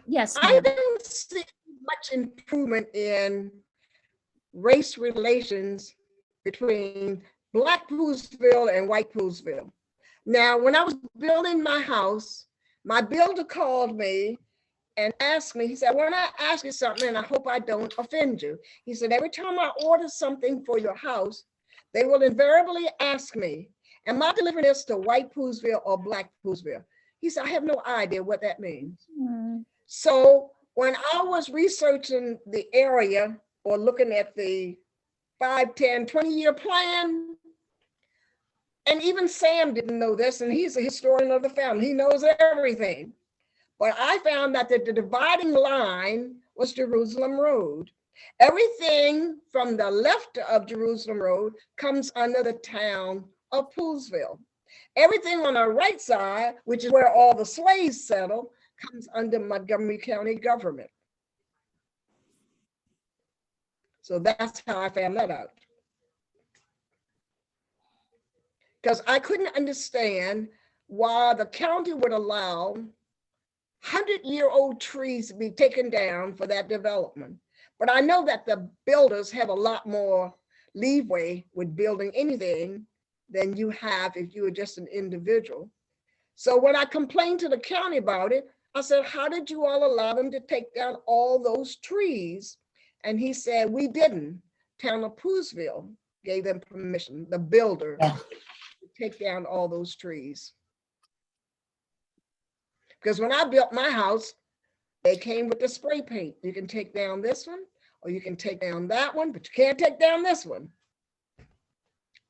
Yes. I ma'am. don't see much improvement in race relations between Black Poolesville and White Poolesville. Now, when I was building my house, my builder called me and asked me, he said, "When I ask you something, and I hope I don't offend you," he said, "every time I order something for your house, they will invariably ask me, am I delivering this to White Poolesville or Black Poolesville?" He said, "I have no idea what that means." Mm, So when I was researching the area or looking at the 5, 10, 20-year plan, and even Sam didn't know this, and he's a historian of the family, he knows everything. But I found that the dividing line was Jerusalem Road. Everything from the left of Jerusalem Road comes under the town of Poolesville. Everything on the right side, which is where all the slaves settled, comes under Montgomery County government. So that's how I found that out. Because I couldn't understand why the county would allow 100-year-old trees to be taken down for that development. But I know that the builders have a lot more leeway with building anything than you have if you were just an individual. So when I complained to the county about it, I said, "How did you all allow them to take down all those trees?" And he said, "We didn't. Town of Poolesville gave them permission, the builder, Yeah. to take down all those trees." Because when I built my house, they came with the spray paint. You can take down this one, or you can take down that one, but you can't take down this one.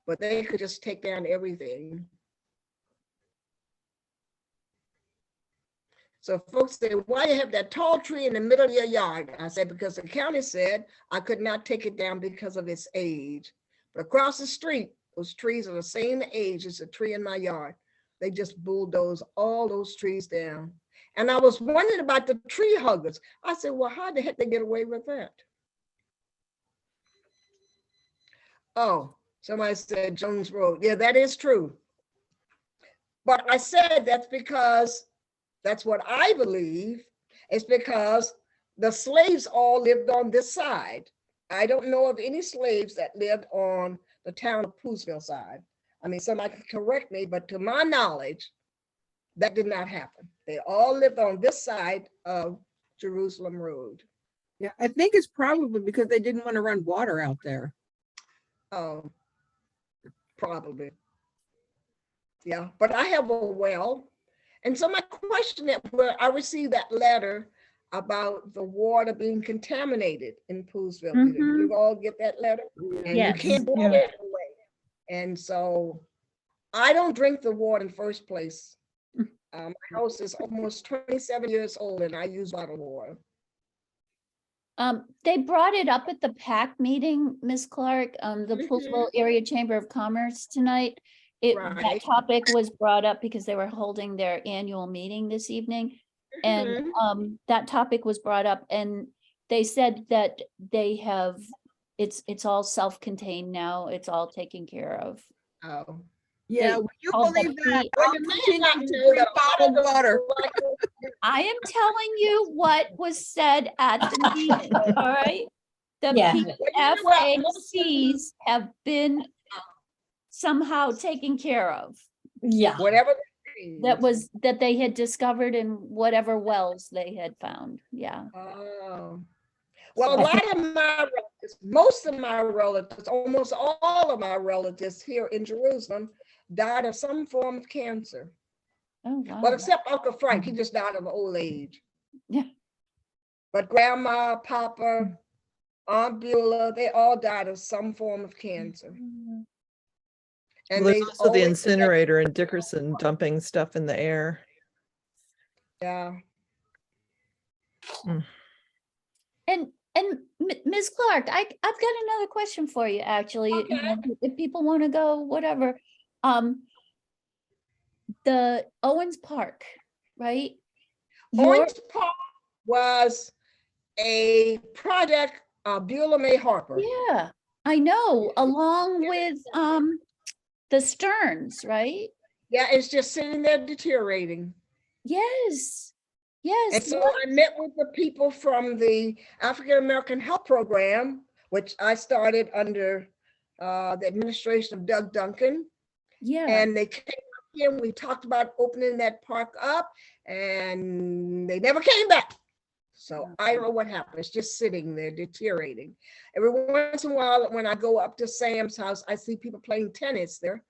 But they could just take down everything. So folks say, "Why do you have that tall tree in the middle of your yard?" I said, "Because the county said I could not take it down because of its age. But across the street, those trees are the same age as the tree in my yard. They just bulldoze all those trees down." And I was wondering about the tree huggers. I said, "Well, how the heck they get away with that?" Oh, somebody said Jones Road. Yeah, that is true. But I said that's because that's what I believe. It's because the slaves all lived on this side. I don't know of any slaves that lived on the town of Poolesville side. I mean, somebody can correct me, but to my knowledge, that did not happen. They all lived on this side of Jerusalem Road. Yeah, I think it's probably because they didn't want to run water out there. Oh, probably. Yeah, but I have a well. And so my question is, where I received that letter about the water being contaminated in Poolesville. Did Mhm. you all get that letter? And Yes. you can't boil Yeah. it away. And so I don't drink the water in the first place. My house is almost 27 years old and I use bottled water. They brought it up at the PAC meeting, Ms. Clark, the Poolesville Area Chamber of Commerce tonight. That Right. topic was brought up because they were holding their annual meeting this evening. And that topic was brought up and they said that they have, it's all self-contained now. It's all taken care of. Oh. Yeah, They would you called the believe that? P- I'll Well, you may continue not to know drink that a lot bottled of water. I am telling you what was said at the meeting, all right? The Yeah. PFACs have been somehow taken care of. Yeah. Whatever. That they had discovered in whatever wells they had found, yeah. Oh. Well, a lot of my relatives, most of my relatives, almost all of my relatives here in Jerusalem died of some form of cancer. Oh, wow. Well, except Uncle Frank, he just died of old age. Yeah. But Grandma, Papa, Aunt Beulah, they all died of some form of cancer. And Well, they there's also the always- incinerator in Dickerson dumping stuff in the air. Yeah. And Ms. Clark, I've got another question for you, actually. You Okay. know, if people want to go, whatever. The Owens Park, right? Your- Orange Park was a project of Beulah May Harper. Yeah, I know, along with the Stearns, right? Yeah, it's just sitting there deteriorating. Yes, And yes. so I met with the people from the African American Health Program, which I started under the administration of Doug Duncan. Yeah, And they came up here and we talked about opening that park up and they never came back. So I don't know what happened. It's just sitting there deteriorating. Every once in a while, when I go up to Sam's house, I see people playing tennis there.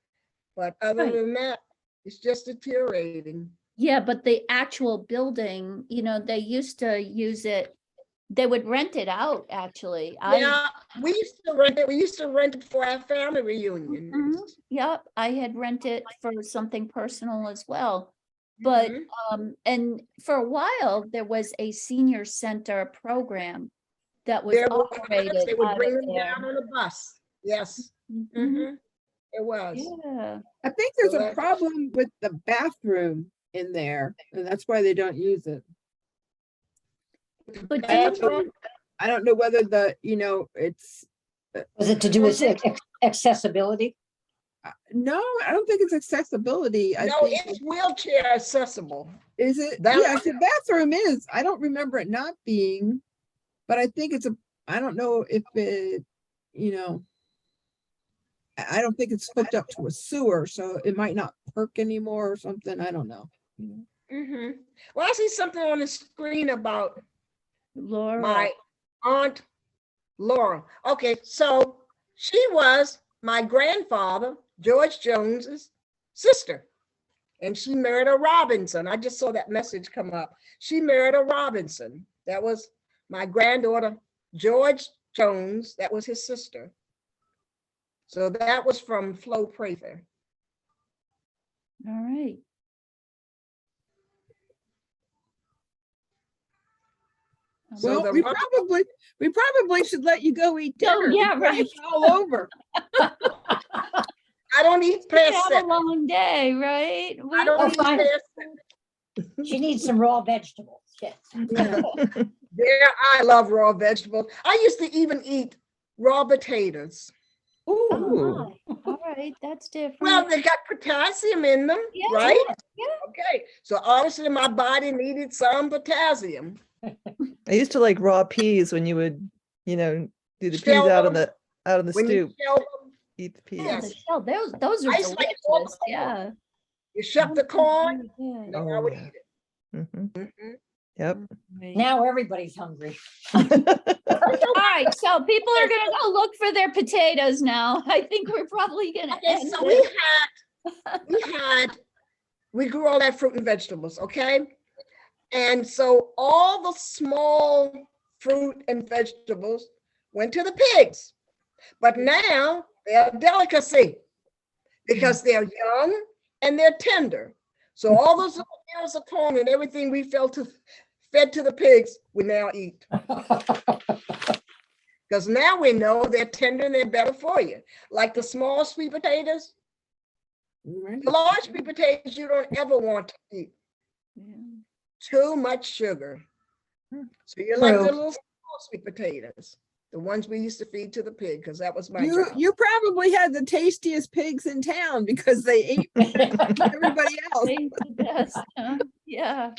But other Right. than that, it's just deteriorating. yeah, but the actual building, you know, they used to use it, they would rent it out, actually. Yeah, we used to rent it. We used to rent it for our family reunion. Mhm, yep, I had rented for something personal as well. But, Mhm. and for a while, there was a senior center program that was There was, operated they would out bring of them there. down on a bus. Yes. Mhm, Mhm. It was. yeah, I think there's So a that- problem with the bathroom in there, and that's why they don't use it. but do Bathroom, I don't know whether it's, Was it to do with accessibility? no, I don't think it's accessibility. I no, think, it's wheelchair accessible. is it? that- Yes, the bathroom is. I don't remember it not being, but I think I don't know if it, I don't think it's hooked up to a sewer, so it might not perk anymore or something. I don't know. Mhm. Well, I see something on the screen about Laura, my aunt Laura. Okay, so she was my grandfather, George Jones's sister. And she married a Robinson. I just saw that message come up. She married a Robinson. That was my granddaughter, George Jones. That was his sister. So that was from Flo Prather. all right. So Well, the we Rob- probably should let you go eat Oh, dinner. yeah, before right. It's all over. I don't eat We past have a that. long day, right? I don't Oh, eat fine. past that. She needs some raw vegetables. Yes. Yeah. Yeah, I love raw vegetables. I used to even eat raw potatoes. Ooh. Oh, all right, that's different. Well, they got potassium in them, Yeah, right? yeah. Okay, so obviously my body needed some potassium. I used to like raw peas when you would, do the peas Shell out on them. the When you stoop, shell them, eat the peas. Yeah, the Yes. shell, those are I used to like all delicious, corn. yeah. you shuck the corn, Yeah. and then I Oh, would yeah. eat it. Mhm. Mhm. Yep. Right. Now everybody's hungry. All right, so people are gonna go look for their potatoes now. I think we're probably gonna Okay, end so it. we grew all that fruit and vegetables, okay? And so all the small fruit and vegetables went to the pigs. But now they're a delicacy because they're young and they're tender. So all those little ears of corn and everything we fed to the pigs, we now eat. Because now we know they're tender and they're better for you. Like the small sweet potatoes, Right. the large sweet potatoes you don't ever want to eat. Yeah. Too much sugar. Hmm. So you like the True. little small sweet potatoes, the ones we used to feed to the pig, because that was my You job. you probably had the tastiest pigs in town because they ate everybody else. They the best, huh? Yeah.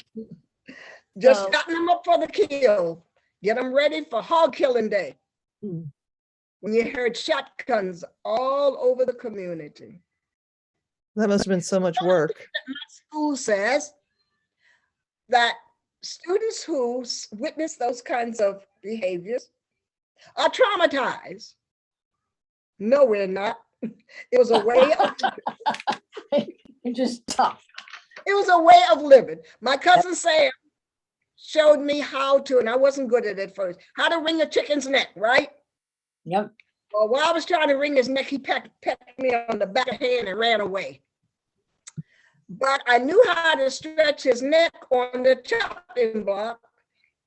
Just So- cutting them up for the kill, get them ready for hog killing day. Hmm. When you heard shotguns all over the community. That must have been so much work. School says that students who witness those kinds of behaviors are traumatized. No, we're not. It was a way of You're just tough. it was a way of living. My cousin Sam showed me how to, and I wasn't good at it first, how to wring a chicken's neck, right? Yep. Well, while I was trying to wring his neck, he pecked me on the back of the hand and ran away. But I knew how to stretch his neck on the chopping block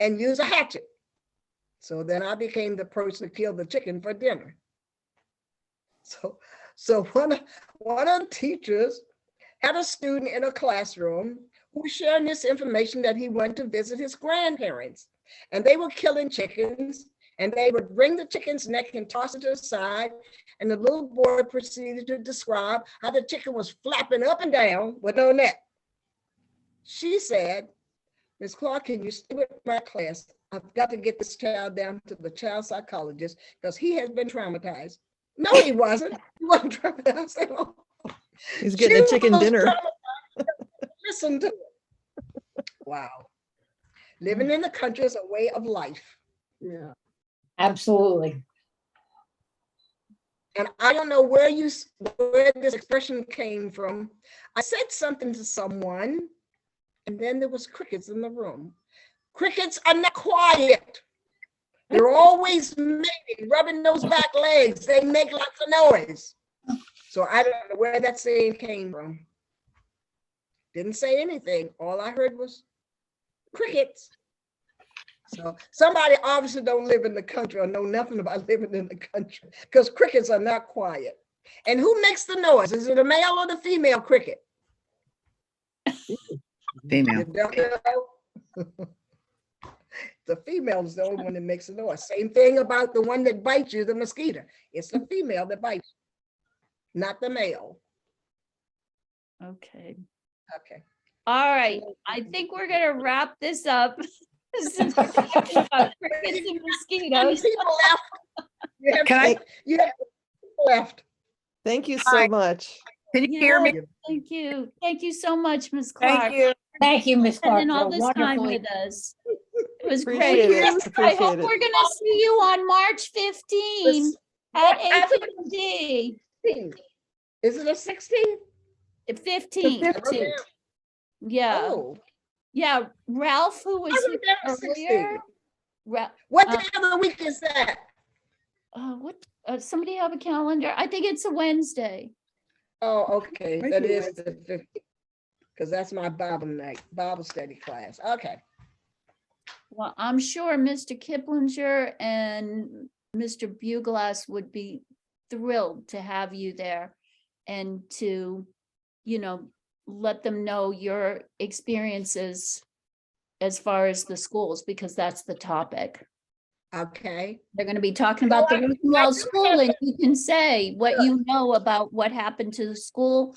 and use a hatchet. So then I became the person who killed the chicken for dinner. So one of the teachers had a student in a classroom who was sharing this information that he went to visit his grandparents, and they were killing chickens, and they would wring the chicken's neck and toss it to the side. And the little boy proceeded to describe how the chicken was flapping up and down with no neck. She said, "Ms. Clarke, can you stay with my class? I've got to get this child down to the child psychologist because he has been traumatized." No, he wasn't. He wasn't traumatized at all. He's getting a chicken was dinner. traumatized. Listen to it. Wow. Living in the country is a way of life. Yeah. Absolutely. And I don't know where this expression came from. I said something to someone, and then there was crickets in the room. Crickets are not quiet. They're always mating, rubbing those back legs. They make lots of noise. So I don't know where that saying came from. Didn't say anything. All I heard was crickets. So somebody obviously don't live in the country or know nothing about living in the country, because crickets are not quiet. And who makes the noise? Is it a male or the female cricket? Female. You don't know? The female is the only one that makes the noise. Same thing about the one that bites you, the mosquito. It's the female that bites you, not the male. Okay. Okay. All right. I think we're gonna wrap this up. Since we're talking about crickets and mosquitoes. People left. You have, Can I- you have people left. Thank you Hi. so much. Can you hear me? Yes, Thank you. Thank you so much, Ms. Thank Clark. you. Thank you, Ms. Clark. Spending all for this time wonderfully- with us. It was Appreciate great. it. I Appreciate hope it. we're gonna see you on March 15 at I think AT&T. Is it a 16? 15. 15th. Yeah, Oh, yeah. Ralph, who was I here wrote down 16. earlier. What day of the week is that? What, somebody have a calendar? I think it's a Wednesday. Oh, okay, Might that be is Wednesday. the 50. Because that's my Bible night, Bible study class. Okay. Well, I'm sure Mr. Kiplinger and Mr. Buglass would be thrilled to have you there and to, let them know your experiences as far as the schools, because that's the topic. Okay. They're going to be talking about the I Rosenwald do School, have and you can say what you know about what happened to the school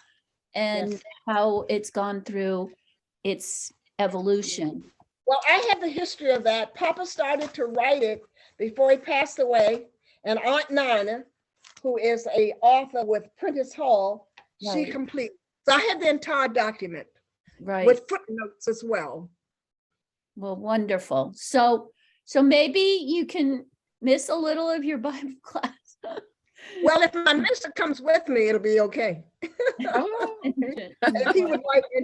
and Yes. how it's gone through its evolution. Well, I have the history of that. Papa started to write it before he passed away. And Aunt Nina, who is a author with Prentice Hall, she Right. completed. So I have the entire document Right. with footnotes as well. Well, wonderful. So maybe you can miss a little of your Bible class. Well, if my minister comes with me, it'll be okay. Oh, okay. And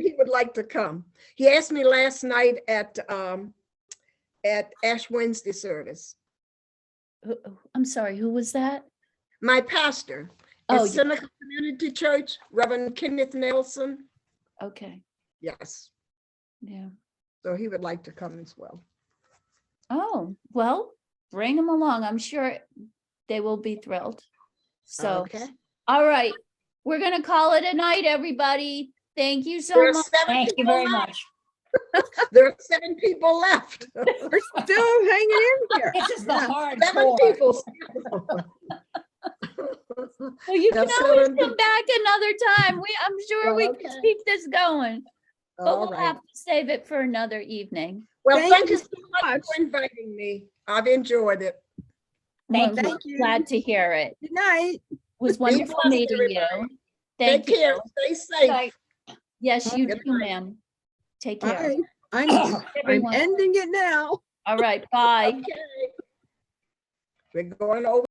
he would like to come. He asked me last night at Ash Wednesday service. I'm sorry, who was that? My pastor Oh, at Seneca Community Church, Reverend Kenneth Nelson. okay, Yes, yeah. so he would like to come as well. Oh, well, bring them along. I'm sure they will be thrilled. So, Okay. all right, we're gonna call it a night, everybody. Thank you so There are much. 7 Thank you people very left. much. There are 7 people left. We're still hanging in here. This is the Yeah. 7 hardcore. people. Well, you can That's always 7 come back another time. I'm sure we can Okay. keep this going, but All we'll right. have to save it for another evening. Well, Thank thank you you so much much. for inviting me. I've enjoyed it. Well, Thank we're you. glad to hear it. Good night. It was Be wonderful blessed, meeting you. everybody. Thank Take care. you. Stay safe. Night. Yes, you Good too, night. ma'am. Take care. Bye. I'm Everyone. ending it now. All right, bye. Okay. We're going over.